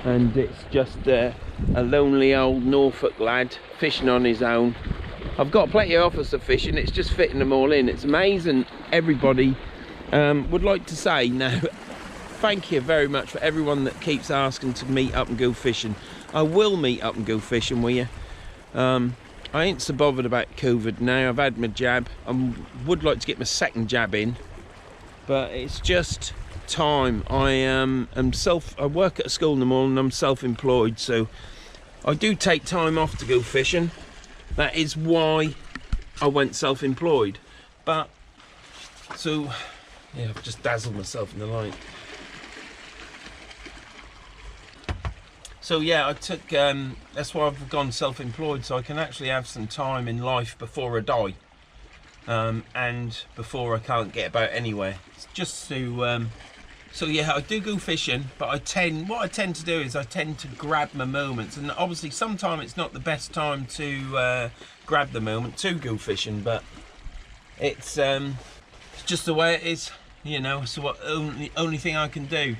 And it's just a lonely old Norfolk lad fishing on his own. I've got plenty of offers of fishing, it's just fitting them all in. It's amazing. Everybody would like to say now, thank you very much for everyone that keeps asking to meet up and go fishing. I will meet up and go fishing with you. I ain't so bothered about COVID now. I've had my jab. I would like to get my second jab in, but it's just time. I work at a school in the morning. I'm self-employed, so I do take time off to go fishing. That is why I went self-employed. But so yeah, I've just dazzled myself in the light. So yeah, I took that's why I've gone self-employed, so I can actually have some time in life before I die, and before I can't get about anywhere. It's just to so yeah, I do go fishing, but what I tend to do is I tend to grab my moments, and obviously sometimes it's not the best time to grab the moment to go fishing, but it's just the way it is, you know. So what only thing I can do,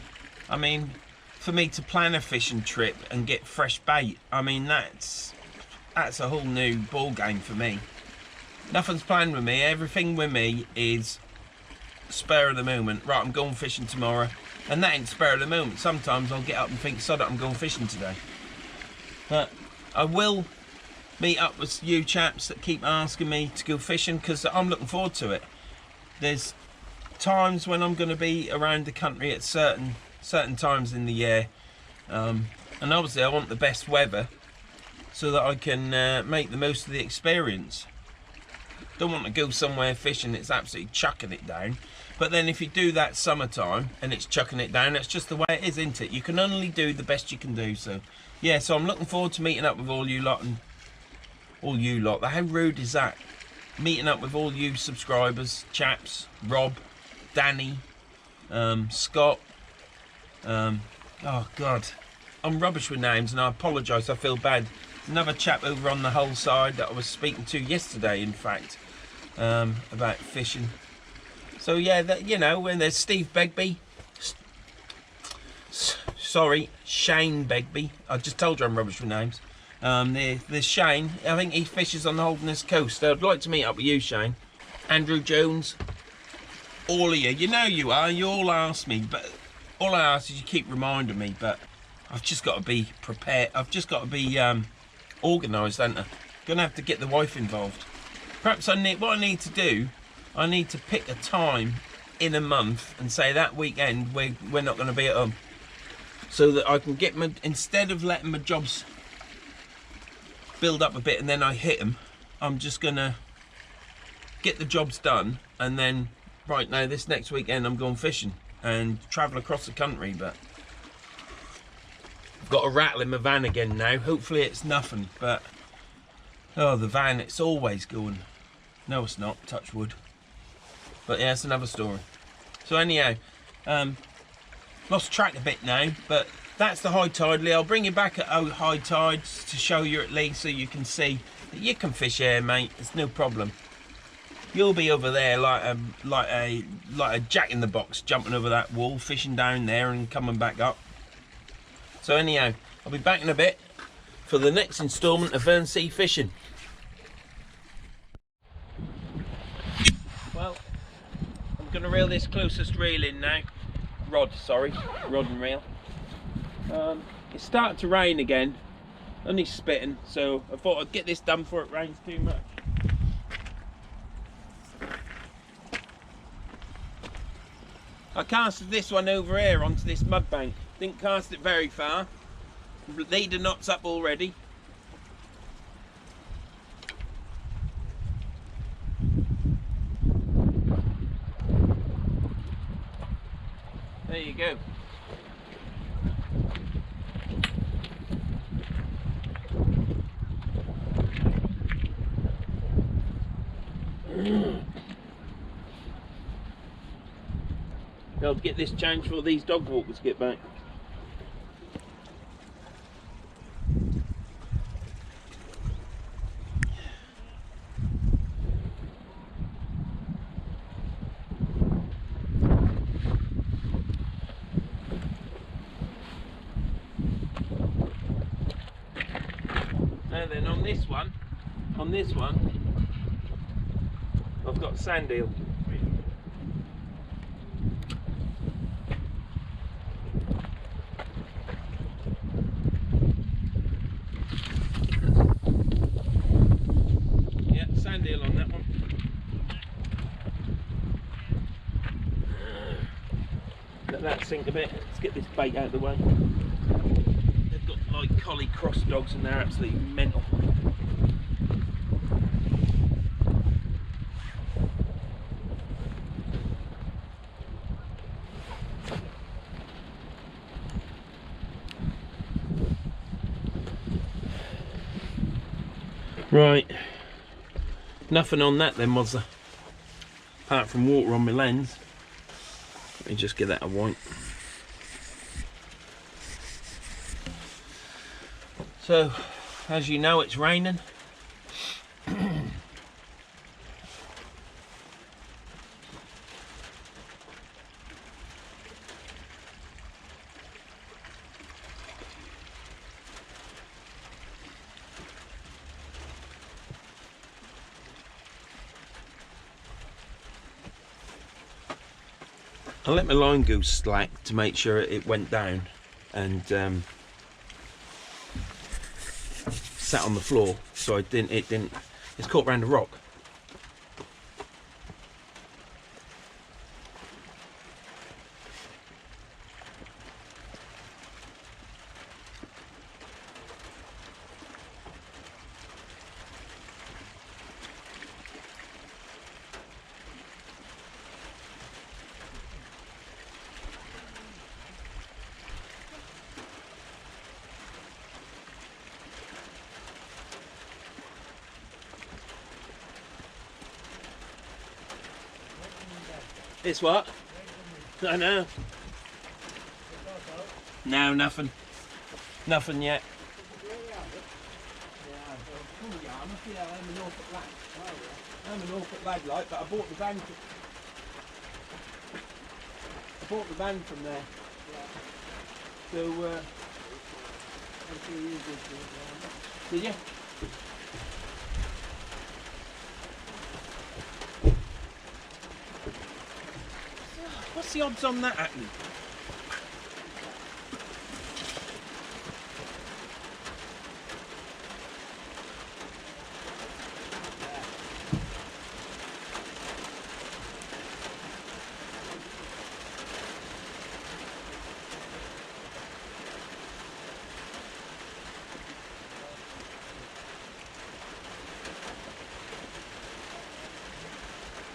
I mean, for me to plan a fishing trip and get fresh bait, I mean, that's a whole new ball game for me. Nothing's planned with me. Everything with me is spur of the moment. Right, I'm going fishing tomorrow, and that ain't spur of the moment. Sometimes I'll get up and think, sod it, I'm going fishing today. But I will meet up with you chaps that keep asking me to go fishing, because I'm looking forward to it. There's times when I'm going to be around the country at certain times in the year, and obviously I want the best weather so that I can make the most of the experience. Don't want to go somewhere fishing it's absolutely chucking it down, but then if you do that summertime and it's chucking it down, that's just the way it is, isn't it? You can only do the best you can do. So yeah, so I'm looking forward to meeting up with all you lot. How rude is that? Meeting up with all you subscribers, chaps, Rob, Danny, Scott. Oh God, I'm rubbish with names, and I apologise. I feel bad. another chap over on the Hull side that I was speaking to yesterday, in fact, about fishing. So yeah, that, you know, when there's Steve Begbie, sorry, Shane Begbie. I just told you I'm rubbish with names. There's Shane. I think he fishes on the Holderness coast. I'd like to meet up with you, Shane. Andrew Jones. All of you. You know you are. You all ask me, but all I ask is you keep reminding me. But I've just got to be prepared. I've just got to be organised, haven't I? Gonna have to get the wife involved. Perhaps what I need to do, I need to pick a time in a month and say that weekend we're not going to be at home, so that I can get my, instead of letting my jobs build up a bit and then I hit them, I'm just gonna get the jobs done, and then right now this next weekend I'm going fishing and travel across the country. But I've got a rattle in my van again now. Hopefully it's nothing, but oh, the van, it's always going. No, it's not, touch wood. But yeah, it's another story. So anyhow, lost track a bit now, but that's the high tide, Lee. I'll bring you back at high tides to show you at least, so you can see that you can fish here, mate. It's no problem. You'll be over there like a jack in the box, jumping over that wall, fishing down there and coming back up. So anyhow, I'll be back in a bit for the next instalment of Verns Sea Fishing. Well, I'm going to reel this closest reel in now. Rod and reel. It's starting to rain again, only spitting, so I thought I'd get this done before it rains too much. I casted this one over here onto this mud bank. Didn't cast it very far. Leader knots up already. There you go. I'll get this changed before these dog walkers get back. Now then, on this one, I've got sand eel. Yeah, sand eel on that one. Let that sink a bit. Let's get this bait out of the way. They've got like collie cross dogs and they're absolutely mental. Right, nothing on that then, was there? Apart from water on my lens. Let me just get that a wipe. So, as you know, it's raining. I let my line go slack to make sure it went down and sat on the floor, so it didn't. It's caught around a rock. It's what? I know. No, nothing. Nothing yet. I'm an awful lad, like, but I bought the van. I bought the van from there. So, did you? What's the odds on that happening?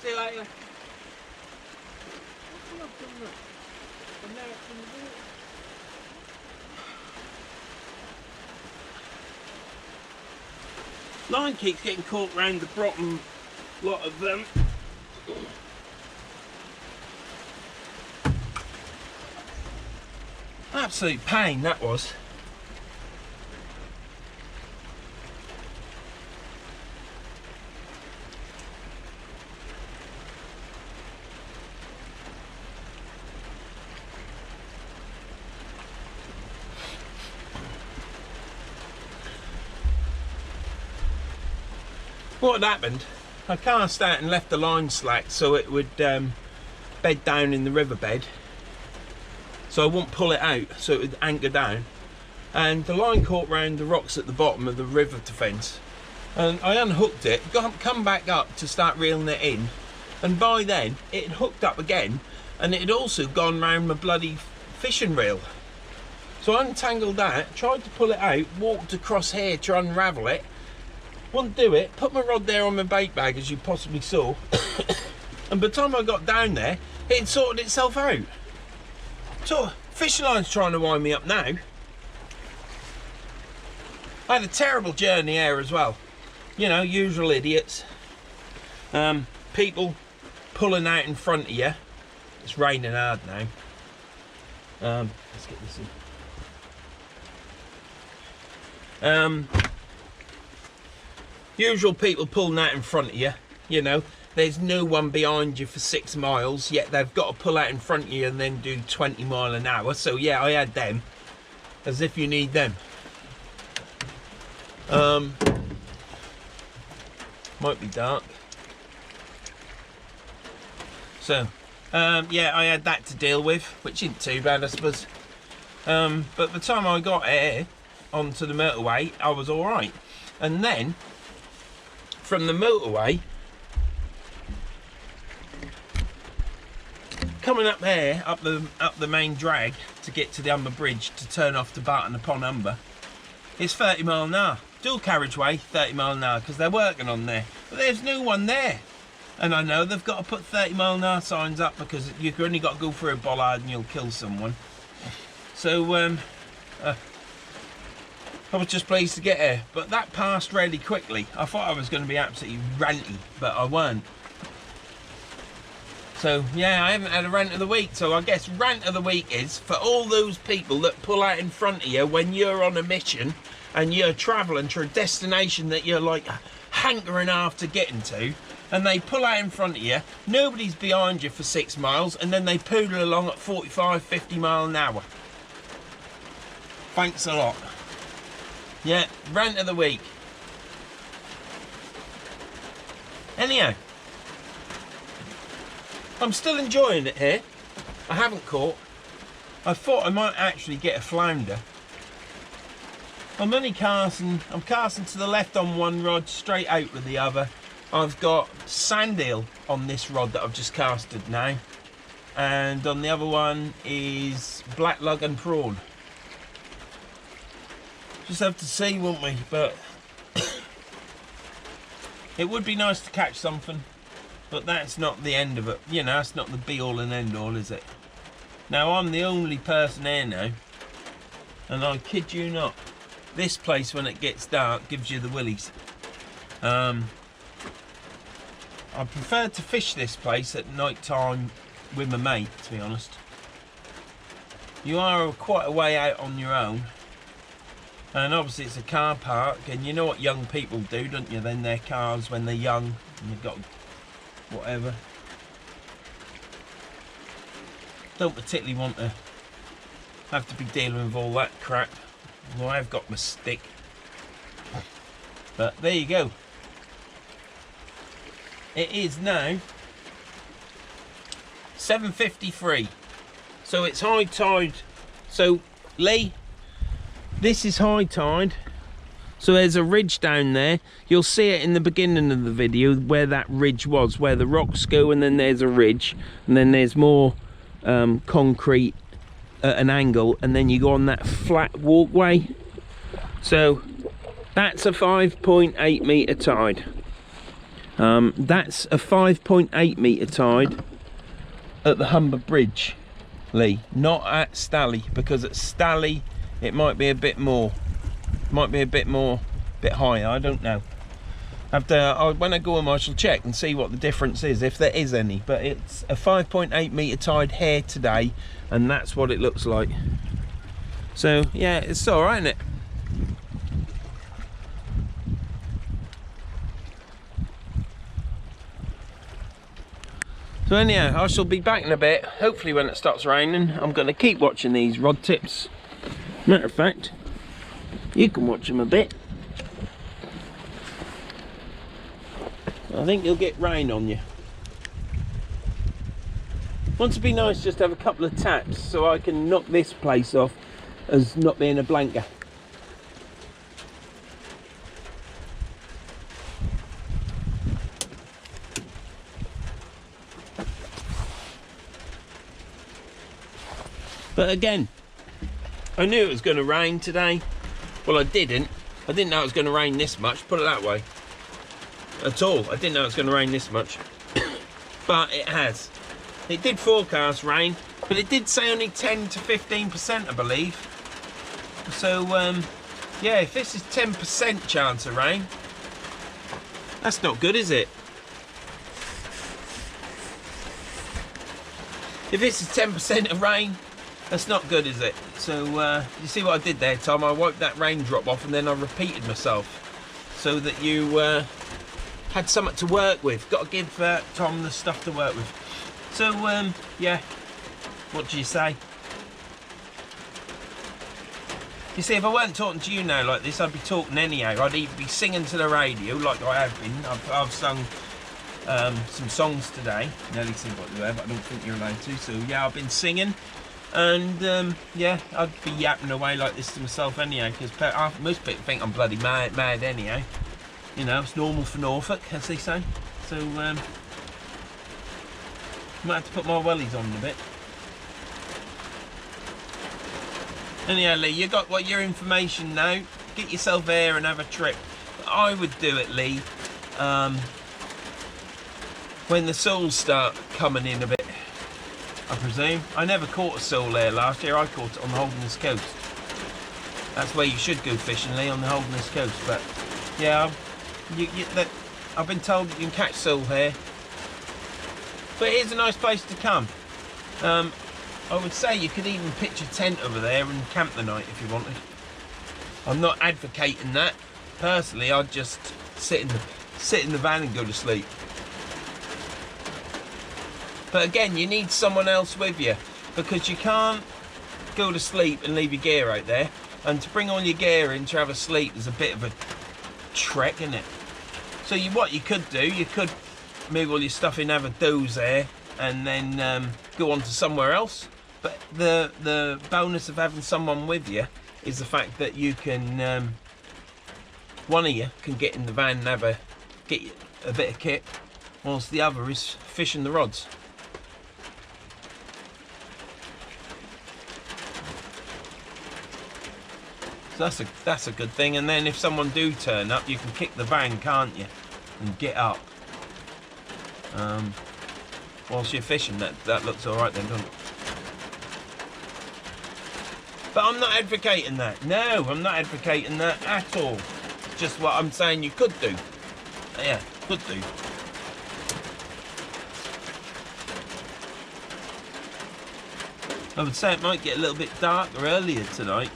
See you later. Line keeps getting caught round the bottom lot of them. Absolute pain that was. What had happened, I cast out and left the line slack so it would bed down in the riverbed, so I wouldn't pull it out, so it would anchor down, and the line caught round the rocks at the bottom of the river defence, and I unhooked it, come back up to start reeling it in, and by then it had hooked up again, and it had also gone round my bloody fishing reel. So I untangled that, tried to pull it out, walked across here to unravel it, wouldn't do it, put my rod there on my bait bag as you possibly saw, and by the time I got down there it had sorted itself out. So fishing line's trying to wind me up now. I had a terrible journey here as well, you know, usual idiots, people pulling out in front of you. It's raining hard now. Let's get this in. Usual people pulling out in front of you, you know, there's no one behind you for 6 miles, yet they've got to pull out in front of you and then do 20 mile an hour. So yeah, I had them, as if you need them. Might be dark. So, yeah, I had that to deal with, which isn't too bad, I suppose. But by the time I got here onto the motorway, I was all right. And then from the motorway, coming up here, up the main drag to get to the Humber Bridge to turn off to Barton upon Humber, it's 30 mile an hour. Dual carriageway, 30 mile an hour, because they're working on there. But there's no one there. And I know they've got to put 30 mile an hour signs up because you've only got to go through a bollard and you'll kill someone. So, I was just pleased to get here, but that passed really quickly. I thought I was going to be absolutely ranty, but I weren't. So yeah, I haven't had a rant of the week, so I guess rant of the week is for all those people that pull out in front of you when you're on a mission and you're travelling to a destination that you're like hankering after getting to, and they pull out in front of you, nobody's behind you for 6 miles, and then they poodle along at 45, 50 mile an hour. Thanks a lot. Yeah, rant of the week. Anyhow, I'm still enjoying it here. I haven't caught. I thought I might actually get a flounder. I'm casting to the left on one rod, straight out with the other. I've got sand eel on this rod that I've just casted now. And on the other one is black lug and prawn. Just have to see, won't we? But it would be nice to catch something, but that's not the end of it. You know, that's not the be all and end all, is it? Now I'm the only person here now, and I kid you not, this place when it gets dark gives you the willies. I prefer to fish this place at night time with my mate, to be honest. You are quite a way out on your own. And obviously it's a car park, and you know what young people do, don't you? Then their cars, when they're young, and you've got whatever. Don't particularly want to have to be dealing with all that crap. Well, I've got my stick. But there you go. It is now 7:53. So it's high tide. So Lee, this is high tide. So there's a ridge down there. You'll see it in the beginning of the video where that ridge was, where the rocks go, and then there's a ridge, and then there's more concrete at an angle, and then you go on that flat walkway. So that's a 5.8 metre tide. That's a 5.8 metre tide at the Humber Bridge, Lee, not at Stally, because at Stally it might be a bit more. Might be a bit higher, I don't know. When I go home I shall check and see what the difference is, if there is any. But it's a 5.8 metre tide here today, and that's what it looks like. So yeah, it's alright, isn't it? So anyhow, I shall be back in a bit, hopefully when it starts raining. I'm going to keep watching these rod tips. Matter of fact, you can watch them a bit. I think you'll get rain on you. Won't it be nice just to have a couple of taps so I can knock this place off as not being a blanker. But again, I knew it was going to rain today. Well, I didn't know it was going to rain this much, put it that way. At all. I didn't know it was going to rain this much. But it has. It did forecast rain, but it did say only 10 to 15%, I believe. So, yeah, if this is 10% chance of rain, that's not good, is it? If this is 10% of rain, that's not good, is it? So, you see what I did there, Tom? I wiped that raindrop off and then I repeated myself so that you had something to work with. Got to give Tom the stuff to work with. So, yeah, what do you say? You see, if I weren't talking to you now like this, I'd be talking anyhow. I'd either be singing to the radio like I have been. I've sung some songs today. Nearly sing what you have, but I don't think you're allowed to. So, yeah, I've been singing. And yeah, I'd be yapping away like this to myself anyhow, because most people think I'm bloody mad anyhow. You know, it's normal for Norfolk, as they say. So, might have to put my wellies on a bit. Anyhow, Lee, you got what your information now. Get yourself there and have a trip. I would do it, Lee, when the soles start coming in a bit. I presume. I never caught a sole there last year. I caught it on the Holderness coast. That's where you should go fishing, Lee, on the Holderness coast. But yeah, I've been told you can catch sole here. But it is a nice place to come. I would say you could even pitch a tent over there and camp the night if you wanted. I'm not advocating that. Personally, I'd just sit in the van and go to sleep. But again, you need someone else with you, because you can't go to sleep and leave your gear out there. And to bring all your gear in to have a sleep is a bit of a trek, isn't it? So what you could do, you could move all your stuff in, have a doze there, and then go on to somewhere else. But the bonus of having someone with you is the fact that you can, one of you can get in the van and get a bit of kit, whilst the other is fishing the rods. So that's a good thing. And then if someone do turn up, you can kick the van, can't you, and get up whilst you're fishing. That looks all right then, doesn't it? But I'm not advocating that. No, I'm not advocating that at all. It's just what I'm saying you could do. Yeah, could do. I would say it might get a little bit darker earlier tonight.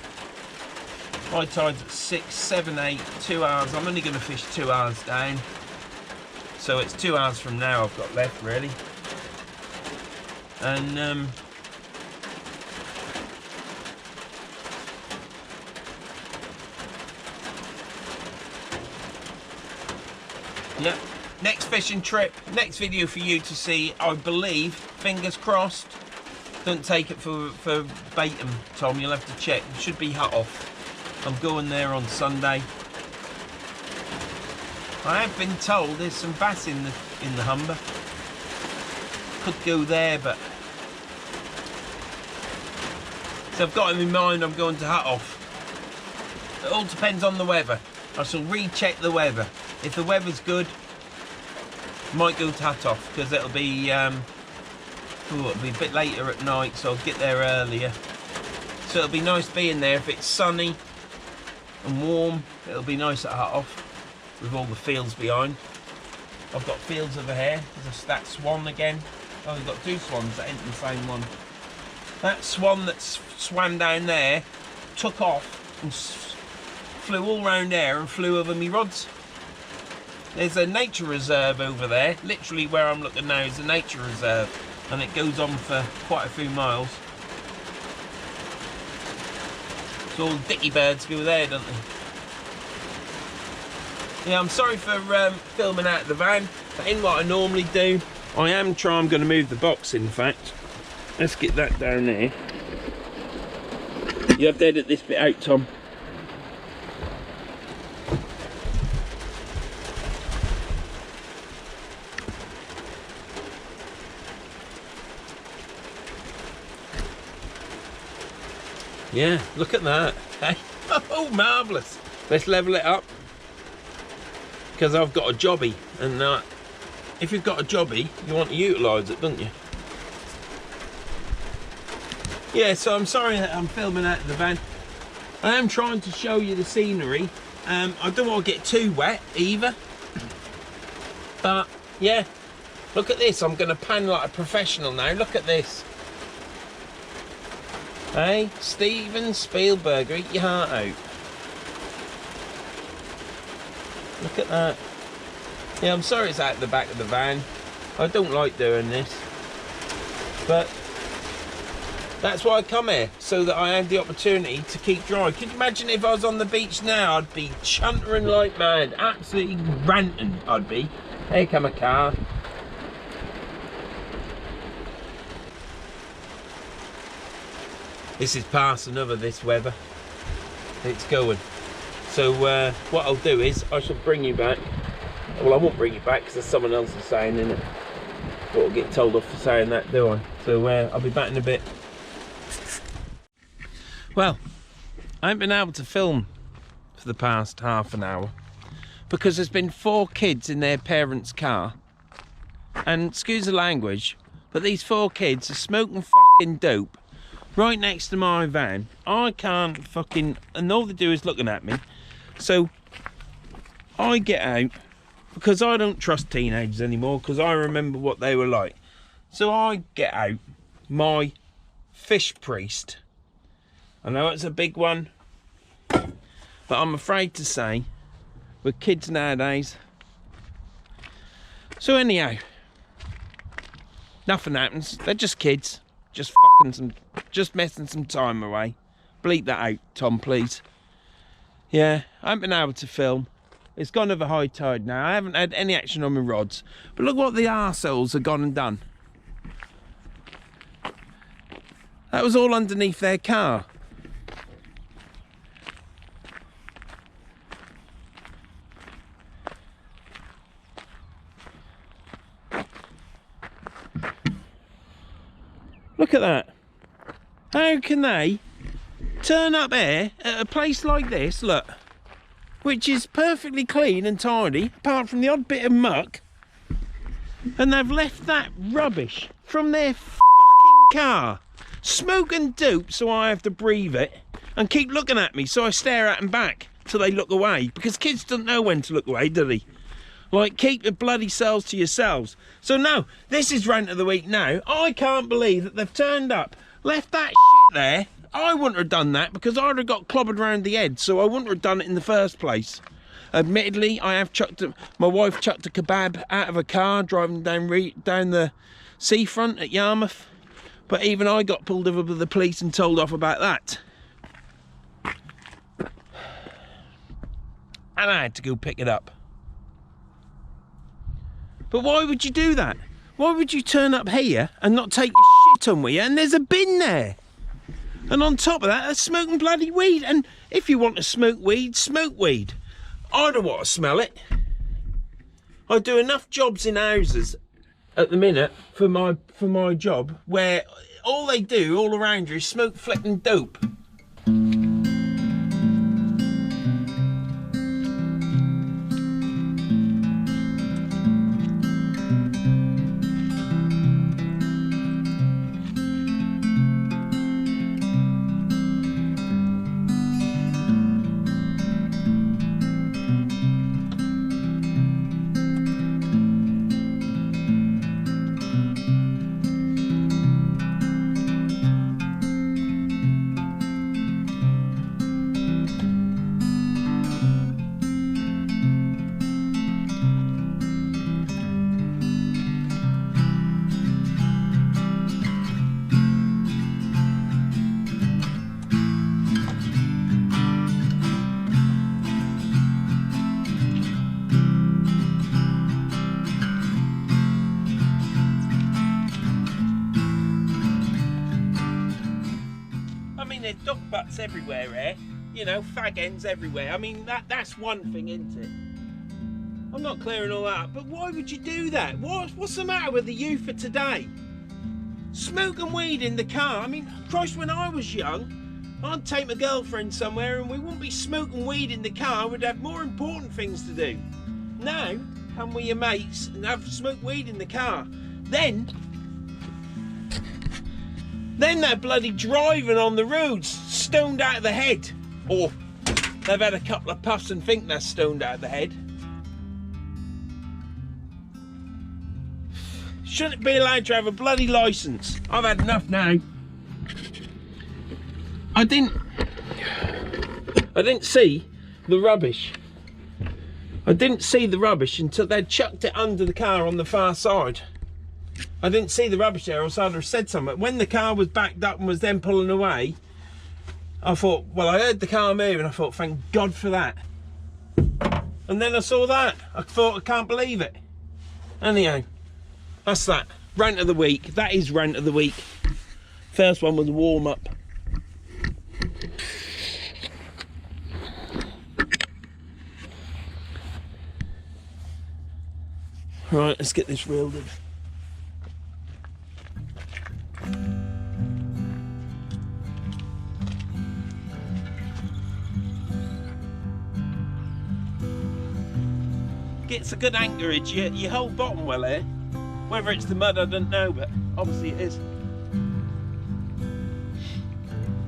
High tide's at 6, 7, 8, 2 hours. I'm only going to fish 2 hours down. So it's 2 hours from now I've got left, really. And yeah, next fishing trip, next video for you to see, I believe, fingers crossed. Don't take it for baitum, Tom, you'll have to check. It should be hut off. I'm going there on Sunday. I have been told there's some bass in the Humber. Could go there, but so I've got in my mind I'm going to hut off. It all depends on the weather. I shall recheck the weather. If the weather's good, might go to hut off because it'll be it'll be a bit later at night, so I'll get there earlier. So it'll be nice being there. If it's sunny and warm, it'll be nice at hut off with all the fields behind. I've got fields over here. There's that swan again. Oh, we've got 2 swans that ain't the same one. That swan that swam down there took off and flew all round there and flew over me rods. There's a nature reserve over there. Literally where I'm looking now is a nature reserve, and it goes on for quite a few miles. So all dicky birds go there, don't they? Yeah, I'm sorry for filming out of the van. That ain't what I normally do. I'm going to move the box, in fact. Let's get that down there. You have to edit this bit out, Tom. Yeah, look at that. Hey, oh, marvellous. Let's level it up. Because I've got a jobby, and if you've got a jobby, you want to utilise it, don't you? Yeah, so I'm sorry that I'm filming out of the van. I am trying to show you the scenery. I don't want to get too wet either. But yeah, look at this. I'm going to pan like a professional now. Look at this. Hey, Steven Spielberg, eat your heart out. Look at that. Yeah, I'm sorry it's out the back of the van. I don't like doing this. But that's why I come here, so that I have the opportunity to keep dry. Can you imagine if I was on the beach now? I'd be chuntering like mad. Absolutely ranting, I'd be. Here come a car. This is passing over this weather. It's going. So what I'll do is I shall bring you back. Well, I won't bring you back because there's someone else is saying in it. But I'll get told off for saying that, do I? So I'll be back in a bit. Well, I haven't been able to film for the past half an hour because there's been 4 kids in their parents' car. And excuse the language, but these 4 kids are smoking fucking dope right next to my van. I can't fucking, and all they do is looking at me. So I get out because I don't trust teenagers anymore because I remember what they were like. So I get out my fish priest. I know it's a big one, but I'm afraid to say with kids nowadays. So anyhow, nothing happens. They're just kids. Just messing some time away. Bleep that out, Tom, please. Yeah, I haven't been able to film. It's gone over high tide now. I haven't had any action on my rods. But look what the arseholes have gone and done. That was all underneath their car. Look at that. How can they turn up here at a place like this, look, which is perfectly clean and tidy, apart from the odd bit of muck, and they've left that rubbish from their fucking car, smoke and dope, so I have to breathe it, and keep looking at me, so I stare at them back till they look away, because kids don't know when to look away, do they? Like, keep the bloody selves to yourselves. So no, this is rant of the week now. I can't believe that they've turned up, left that shit there. I wouldn't have done that because I'd have got clobbered round the head, so I wouldn't have done it in the first place. Admittedly, I have my wife chucked a kebab out of a car driving down the seafront at Yarmouth, but even I got pulled over with the police and told off about that. And I had to go pick it up. But why would you do that? Why would you turn up here and not take your shit on with you? And there's a bin there. And on top of that, they're smoking bloody weed. And if you want to smoke weed, smoke weed. I don't want to smell it. I do enough jobs in houses at the minute for my job where all they do all around you is smoke flicking dope. There's dog butts everywhere here, you know, fag ends everywhere. I mean, that's one thing, isn't it? I'm not clearing all that up, but why would you do that? What's the matter with the youth of today? Smoking weed in the car. I mean, Christ, when I was young, I'd take my girlfriend somewhere and we wouldn't be smoking weed in the car. We'd have more important things to do. Now, come with your mates and smoke weed in the car. Then they're bloody driving on the roads, stoned out of the head. Or they've had a couple of puffs and think they're stoned out of the head. Shouldn't be allowed to have a bloody licence. I've had enough now. I didn't see the rubbish. I didn't see the rubbish until they'd chucked it under the car on the far side. I didn't see the rubbish there, or else I'd have said something. When the car was backed up and was then pulling away, I thought, well, I heard the car move and I thought, thank God for that. And then I saw that. I thought, I can't believe it. Anyhow, that's that. Rant of the week. That is rant of the week. First one was a warm up. Right, let's get this reeled in. Gets a good anchorage. You hold bottom well here. Whether it's the mud, I don't know, but obviously it is.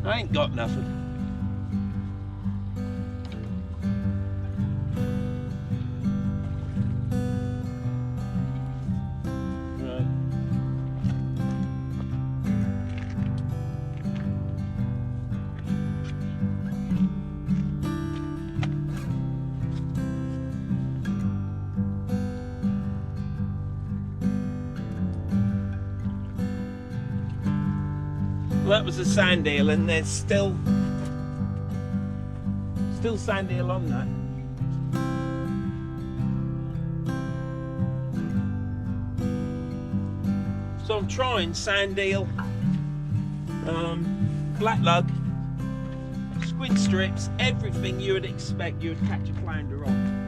I ain't got nothing. Right. Well, that was a sand eel, and there's still sand eel on that. So I'm trying sand eel, black lug, squid strips, everything you would expect you would catch a flounder on.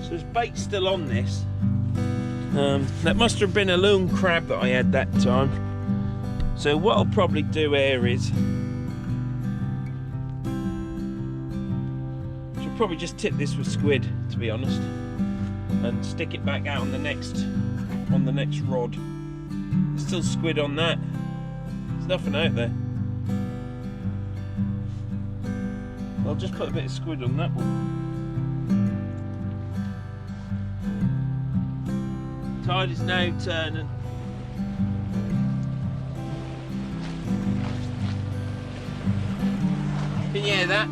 There's bait still on this. That must have been a loon crab that I had that time. So what I'll probably do here is probably just tip this with squid, to be honest, and stick it back out on the next rod. There's still squid on that. There's nothing out there. I'll just put a bit of squid on that one. Tide is now turning. Can you hear that?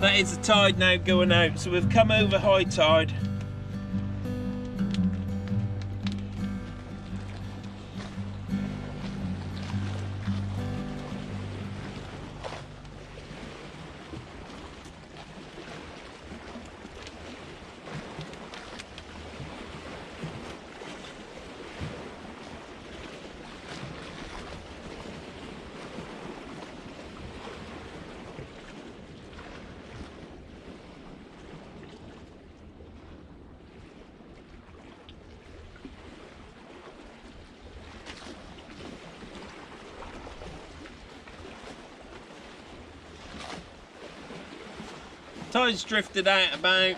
That is the tide now going out. So we've come over high tide. Tide's drifted out about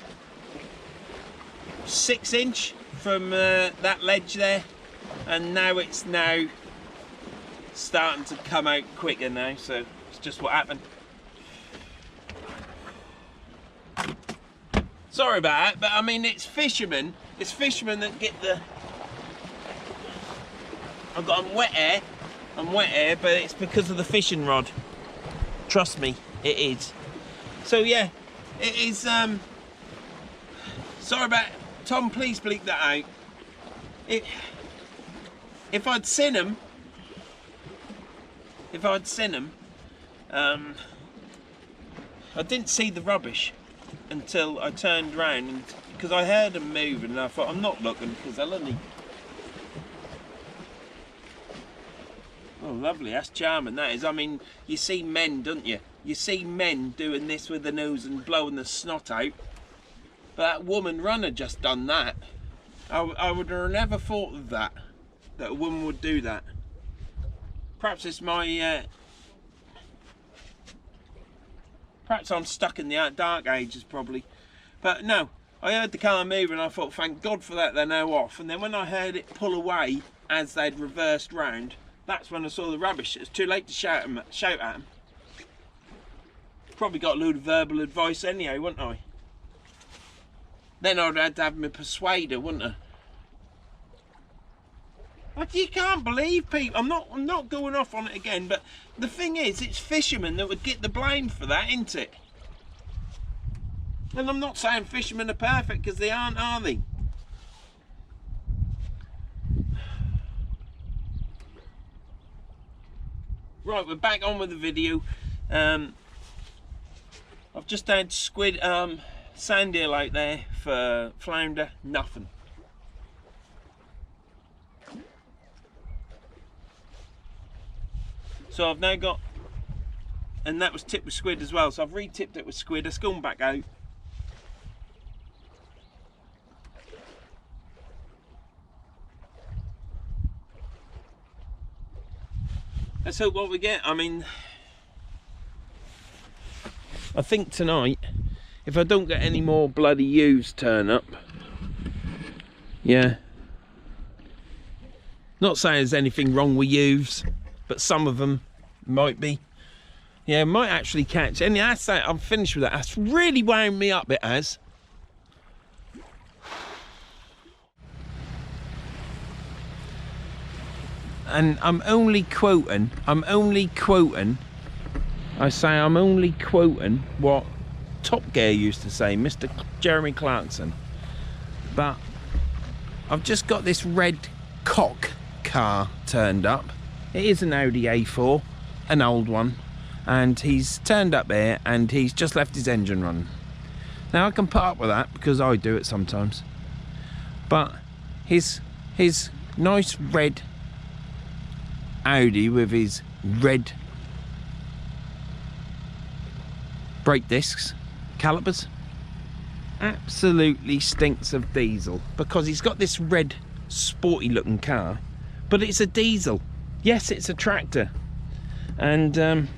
6 inch from that ledge there, and now it's starting to come out quicker now, so it's just what happened. Sorry about that, but I mean it's fishermen that get the... I'm wet air, but it's because of the fishing rod. Trust me, it is. So yeah, it is, sorry about, Tom, please bleep that out. If I'd seen him, I didn't see the rubbish until I turned around, and because I heard them moving, and I thought, I'm not looking because I'll only... Oh, lovely, that's charming, that is. I mean, you see men, don't you? You see men doing this with the nose and blowing the snot out. But that woman runner just done that. I would have never thought of that a woman would do that. Perhaps it's my... perhaps I'm stuck in the dark ages, probably. But no, I heard the car move and I thought, thank God for that, they're now off. And then when I heard it pull away as they'd reversed round, that's when I saw the rubbish. It was too late to shout at them. Probably got a load of verbal advice anyhow, wouldn't I? Then I'd had to have my persuader, wouldn't I? Like, you can't believe people. I'm not going off on it again, but the thing is, it's fishermen that would get the blame for that, isn't it? And I'm not saying fishermen are perfect, because they aren't, are they? Right, we're back on with the video. I've just had squid, sand eel out there for flounder, nothing. So I've now got, and that was tipped with squid as well, so I've re-tipped it with squid. It's gone back out. Let's hope what we get. I mean, I think tonight, if I don't get any more bloody ewes turn up, yeah. Not saying there's anything wrong with ewes, but some of them might be. Yeah, might actually catch. And that's that. I'm finished with that. That's really wound me up, it has. And I'm only quoting what Top Gear used to say, Mr. Jeremy Clarkson. But I've just got this red cock car turned up. It is an Audi A4, an old one, and he's turned up here and he's just left his engine running. Now I can put up with that because I do it sometimes, but his nice red Audi with his red brake discs, calipers, absolutely stinks of diesel, because he's got this red sporty looking car, but it's a diesel. Yes, it's a tractor, and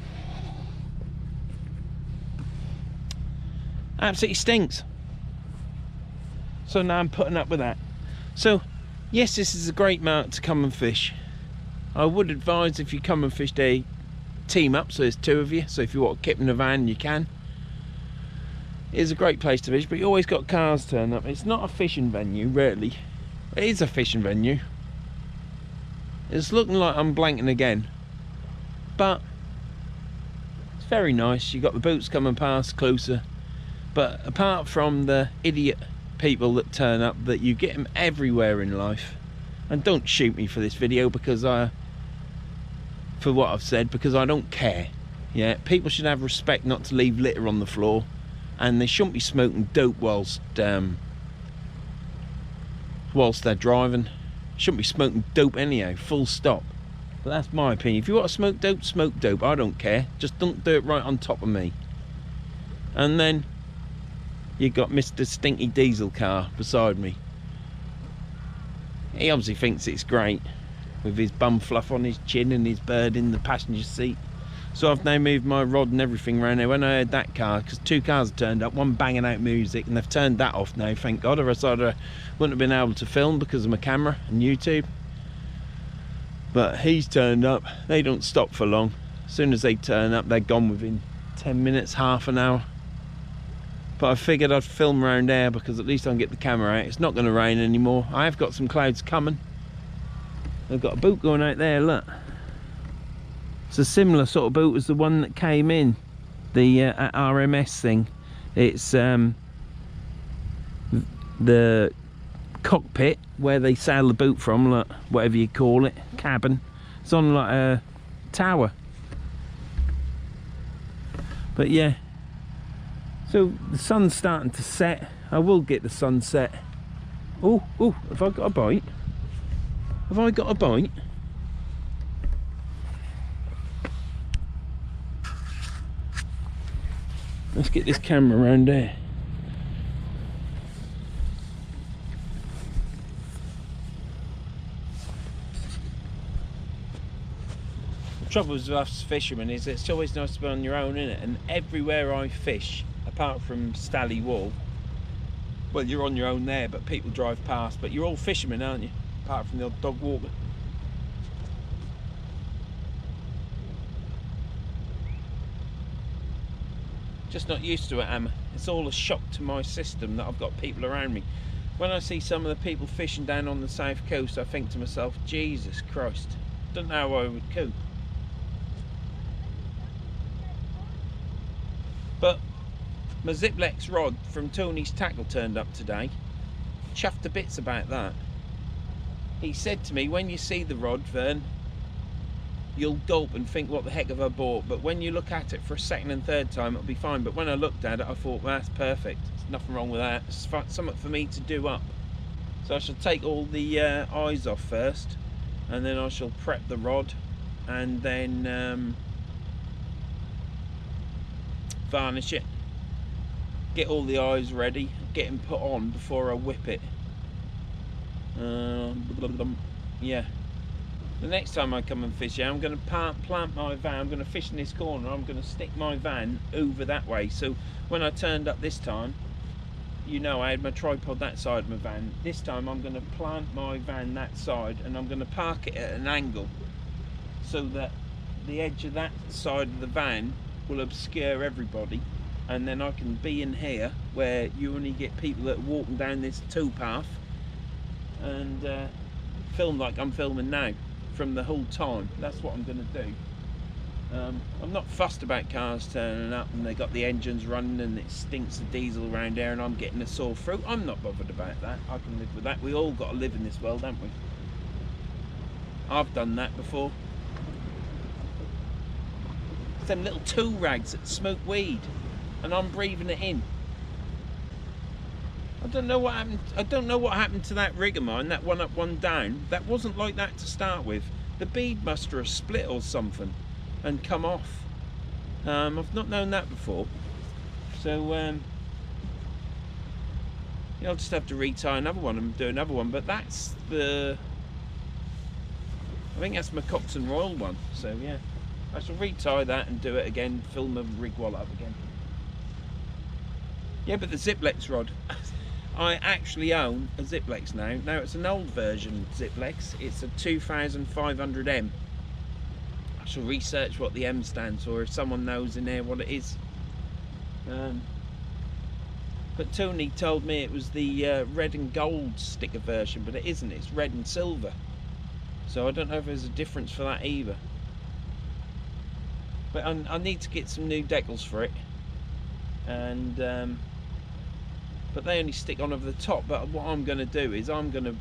absolutely stinks. So now I'm putting up with that. So yes, this is a great mark to come and fish. I would advise, if you come and fish there, team up, so there's 2 of you. So if you want to kip in a van, you can. It is a great place to fish, but you always got cars turn up. It's not a fishing venue, really. It is a fishing venue. It's looking like I'm blanking again, but it's very nice. You got the boats coming past closer, but apart from the idiot people that turn up, that you get them everywhere in life. And don't shoot me for this video, because for what I've said, because I don't care. Yeah, people should have respect not to leave litter on the floor, and they shouldn't be smoking dope whilst they're driving. Shouldn't be smoking dope anyhow, full stop. But that's my opinion. If you want to smoke dope, smoke dope. I don't care. Just don't do it right on top of me. And then you got Mr. Stinky Diesel car beside me. He obviously thinks it's great, with his bum fluff on his chin and his bird in the passenger seat. So I've now moved my rod and everything around there. When I heard that car, because 2 cars turned up, one banging out music, and they've turned that off now, thank God, or else I wouldn't have been able to film because of my camera and YouTube. But he's turned up. They don't stop for long. As soon as they turn up, they're gone within 10 minutes, half an hour. But I figured I'd film around there, because at least I can get the camera out. It's not going to rain anymore. I have got some clouds coming. They've got a boat going out there, look. It's a similar sort of boat as the one that came in, the RMS thing. It's the cockpit where they sail the boat from, like, whatever you call it, cabin. It's on like a tower. But yeah, so the sun's starting to set. I will get the sunset. Oh, have I got a bite? Have I got a bite? Let's get this camera around there. The trouble with us fishermen is it's always nice to be on your own, isn't it? And everywhere I fish, apart from Stally Wall, well, you're on your own there, but people drive past. But you're all fishermen, aren't you? Apart from the odd dog walker. Just not used to it, Emma. It's all a shock to my system that I've got people around me. When I see some of the people fishing down on the south coast, I think to myself, Jesus Christ, don't know how I would cope. But my Ziplex rod from Tony's Tackle turned up today. Chuffed to bits about that. He said to me, when you see the rod, Vern, you'll gulp and think, what the heck have I bought? But when you look at it for a second and third time, it'll be fine. But when I looked at it, I thought, well, that's perfect. There's nothing wrong with that. It's something for me to do up. So I shall take all the eyes off first, and then I shall prep the rod, and then varnish it. Get all the eyes ready, get them put on before I whip it. Yeah. The next time I come and fish here, I'm going to plant my van. I'm going to fish in this corner. I'm going to stick my van over that way. So when I turned up this time, you know, I had my tripod that side of my van. This time I'm going to plant my van that side, and I'm going to park it at an angle so that the edge of that side of the van will obscure everybody. And then I can be in here where you only get people that are walking down this towpath and film like I'm filming now from the whole time. That's what I'm going to do. I'm not fussed about cars turning up and they got the engines running and it stinks of diesel around there and I'm getting a sore throat. I'm not bothered about that. I can live with that. We all got to live in this world, haven't we? I've done that before. It's them little tool rags that smoke weed and I'm breathing it in. I don't know what happened. I don't know what happened to that rig of mine, that one up, one down. That wasn't like that to start with. The bead must have split or something and come off. I've not known that before. So yeah, I'll just have to retie another one and do another one. But that's the, I think that's my Cox and Royal one. So yeah, I shall retie that and do it again, fill my rig wall up again. Yeah, but the Ziplex rod, I actually own a Ziplex now. Now it's an old version Ziplex, it's a 2500M. I shall research what the M stands for if someone knows in there what it is. But Tony told me it was the red and gold sticker version, but it isn't, it's red and silver. So I don't know if there's a difference for that either. But I need to get some new decals for it. And but they only stick on over the top. But what I'm going to do is I'm going to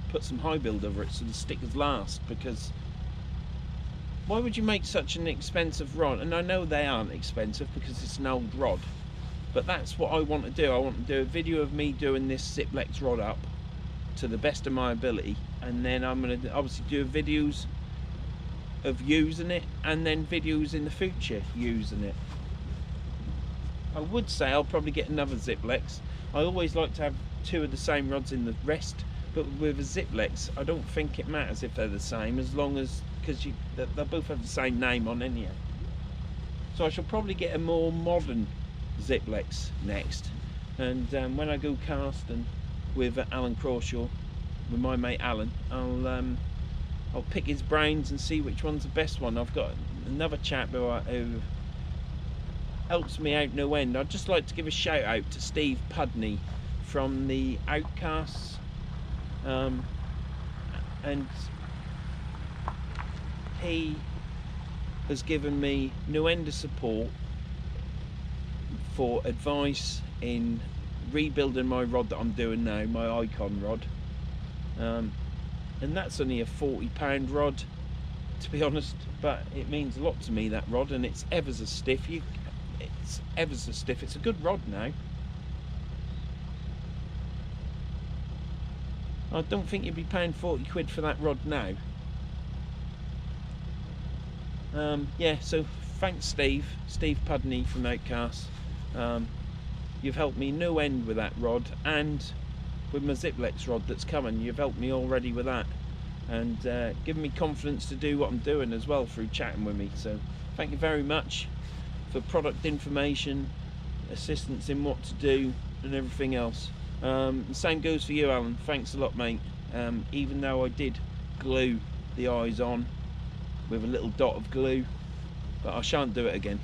put some high build over it so the stickers last, because why would you make such an expensive rod? And I know they aren't expensive because it's an old rod, but that's what I want to do. I want to do a video of me doing this Ziplex rod up to the best of my ability, and then I'm going to obviously do videos of using it, and then videos in the future using it. I would say I'll probably get another Ziplex. I always like to have two of the same rods in the rest, but with a Ziplex I don't think it matters if they're the same, as long as, because they both have the same name on anyhow. So I shall probably get a more modern Ziplex next, and when I go casting with Alan Crawshaw, with my mate Alan, I'll pick his brains and see which one's the best one. I've got another chap who helps me out no end. I'd just like to give a shout out to Steve Pudney from the Outcasts, and he has given me no end of support for advice in rebuilding my rod that I'm doing now, my Icon rod, and that's only a £40 rod, to be honest, but it means a lot to me, that rod, and it's ever so stiff. It's ever so stiff. It's a good rod now. I don't think you'd be paying 40 quid for that rod now. Yeah, so thanks Steve Pudney from Outcasts. You've helped me no end with that rod, and with my Ziplex rod that's coming, you've helped me already with that, and given me confidence to do what I'm doing as well through chatting with me. So thank you very much for product information, assistance in what to do and everything else. The same goes for you, Alan. Thanks a lot, mate. Even though I did glue the eyes on with a little dot of glue, but I shan't do it again.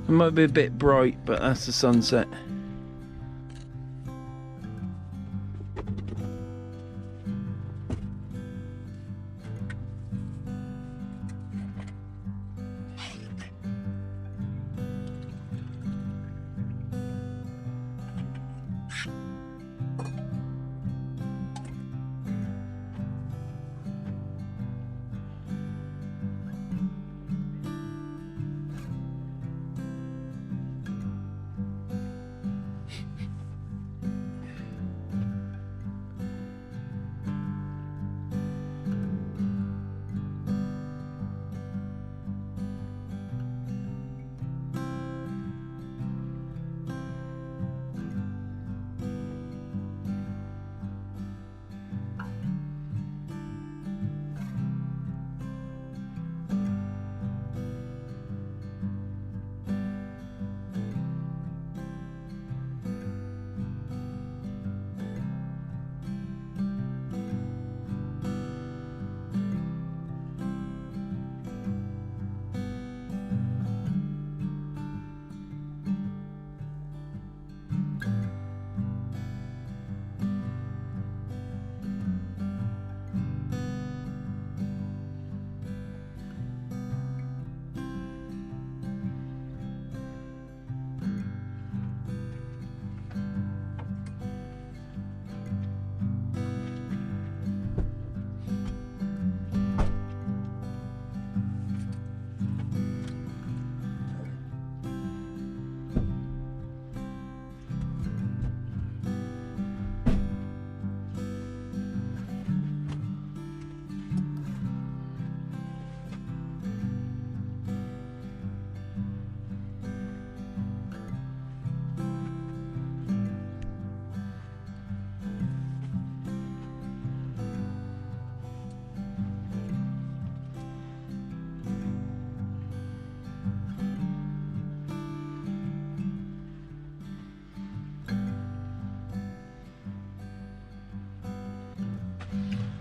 It might be a bit bright, but that's the sunset.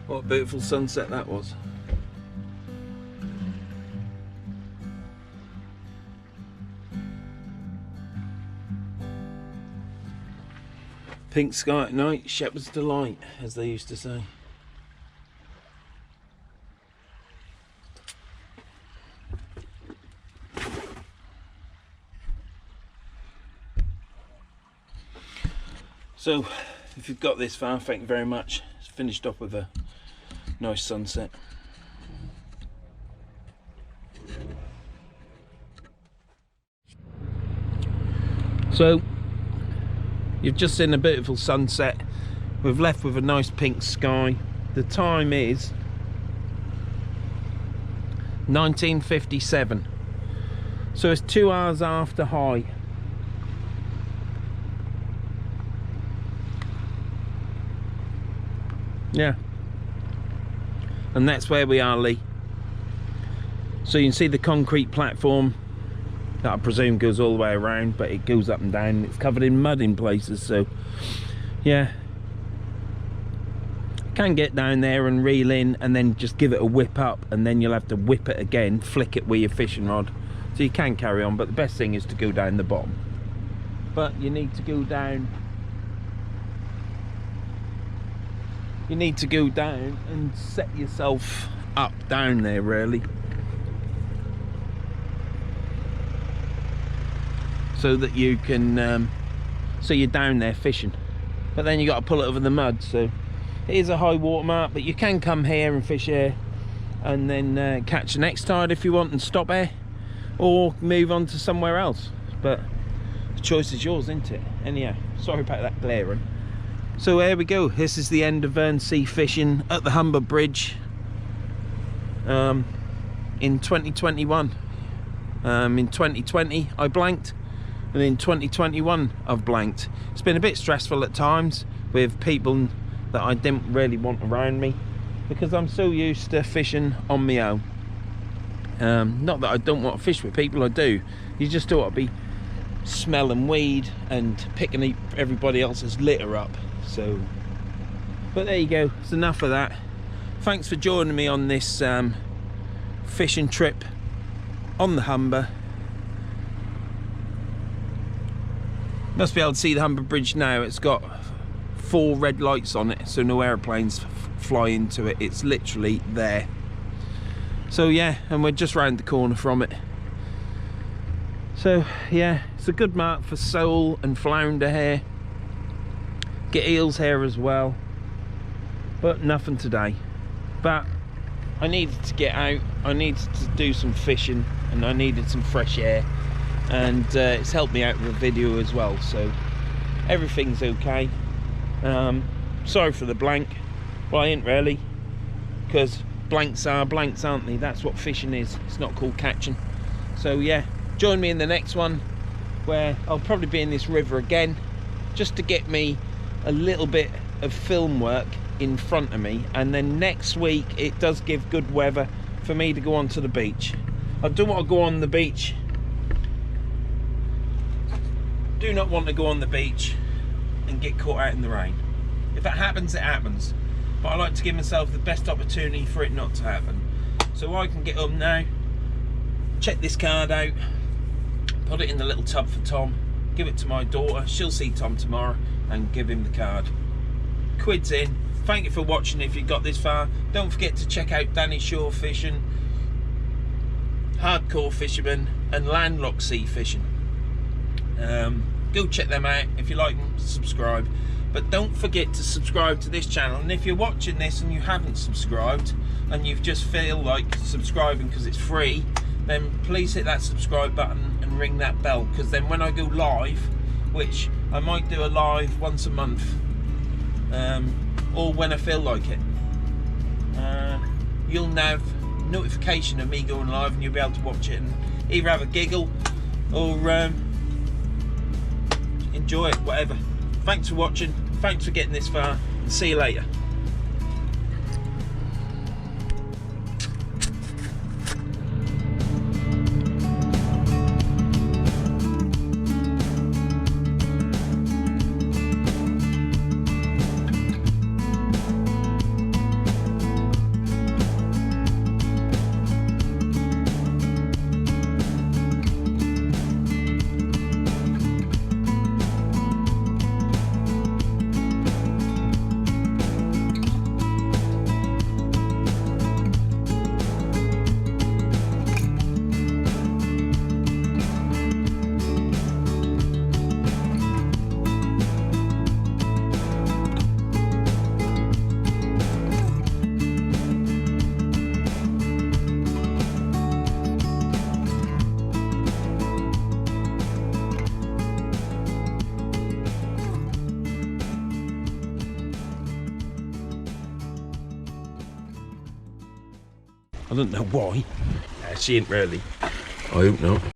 What a beautiful sunset that was. Pink sky at night, shepherd's delight, as they used to say. So, if you've got this far, thank you very much. It's finished off with a nice sunset. So, you've just seen a beautiful sunset. We've left with a nice pink sky. The time is 19:57. So it's 2 hours after high. Yeah. And that's where we are, Lee. So you can see the concrete platform that I presume goes all the way around, but it goes up and down. It's covered in mud in places, so yeah. Can get down there and reel in and then just give it a whip up, and then you'll have to whip it again, flick it with your fishing rod. So you can carry on, but the best thing is to go down the bottom. But you need to go down. You need to go down and set yourself up down there, really. So that you can, so you're down there fishing. But then you got to pull it over the mud, so it is a high water mark, but you can come here and fish here and then catch the next tide if you want and stop here, or move on to somewhere else. But the choice is yours, isn't it? Anyhow, sorry about that glaring. So here we go. This is the end of Verns sea fishing at the Humber Bridge in 2021. In 2020 I blanked, and in 2021 I've blanked. It's been a bit stressful at times with people that I didn't really want around me, because I'm so used to fishing on my own. Not that I don't want to fish with people, I do. You just don't want to be smelling weed and picking everybody else's litter up. So, but there you go, it's enough of that. Thanks for joining me on this fishing trip on the Humber. Must be able to see the Humber Bridge now. It's got 4 red lights on it, so no airplanes fly into it. It's literally there. So yeah, and we're just round the corner from it. So yeah, it's a good mark for sole and flounder here. Get eels here as well, but nothing today. But I needed to get out, I needed to do some fishing, and I needed some fresh air, and it's helped me out with a video as well, so everything's okay. Sorry for the blank. Well, I ain't really, because blanks are blanks, aren't they? That's what fishing is. It's not called catching. So yeah, join me in the next one, where I'll probably be in this river again, just to get me a little bit of film work in front of me. And then next week it does give good weather for me to go onto the beach. I don't want to go on the beach. Do not want to go on the beach and get caught out in the rain. If it happens, it happens. But I like to give myself the best opportunity for it not to happen. So I can get up now, check this card out, put it in the little tub for Tom, give it to my daughter, she'll see Tom tomorrow, and give him the card. Quid's in. Thank you for watching if you got this far. Don't forget to check out Danny Shore Fishing, Hardcore Fisherman, and Landlocked Sea Fishing. Go check them out. If you like them, subscribe. But don't forget to subscribe to this channel. And if you're watching this and you haven't subscribed, and you just feel like subscribing because it's free, then please hit that subscribe button and ring that bell, because then when I go live, which I might do a live once a month, or when I feel like it, you'll have notification of me going live, and you'll be able to watch it and either have a giggle or enjoy it, whatever. Thanks for watching, thanks for getting this far, and see you later. I don't know why. She ain't really. I hope not.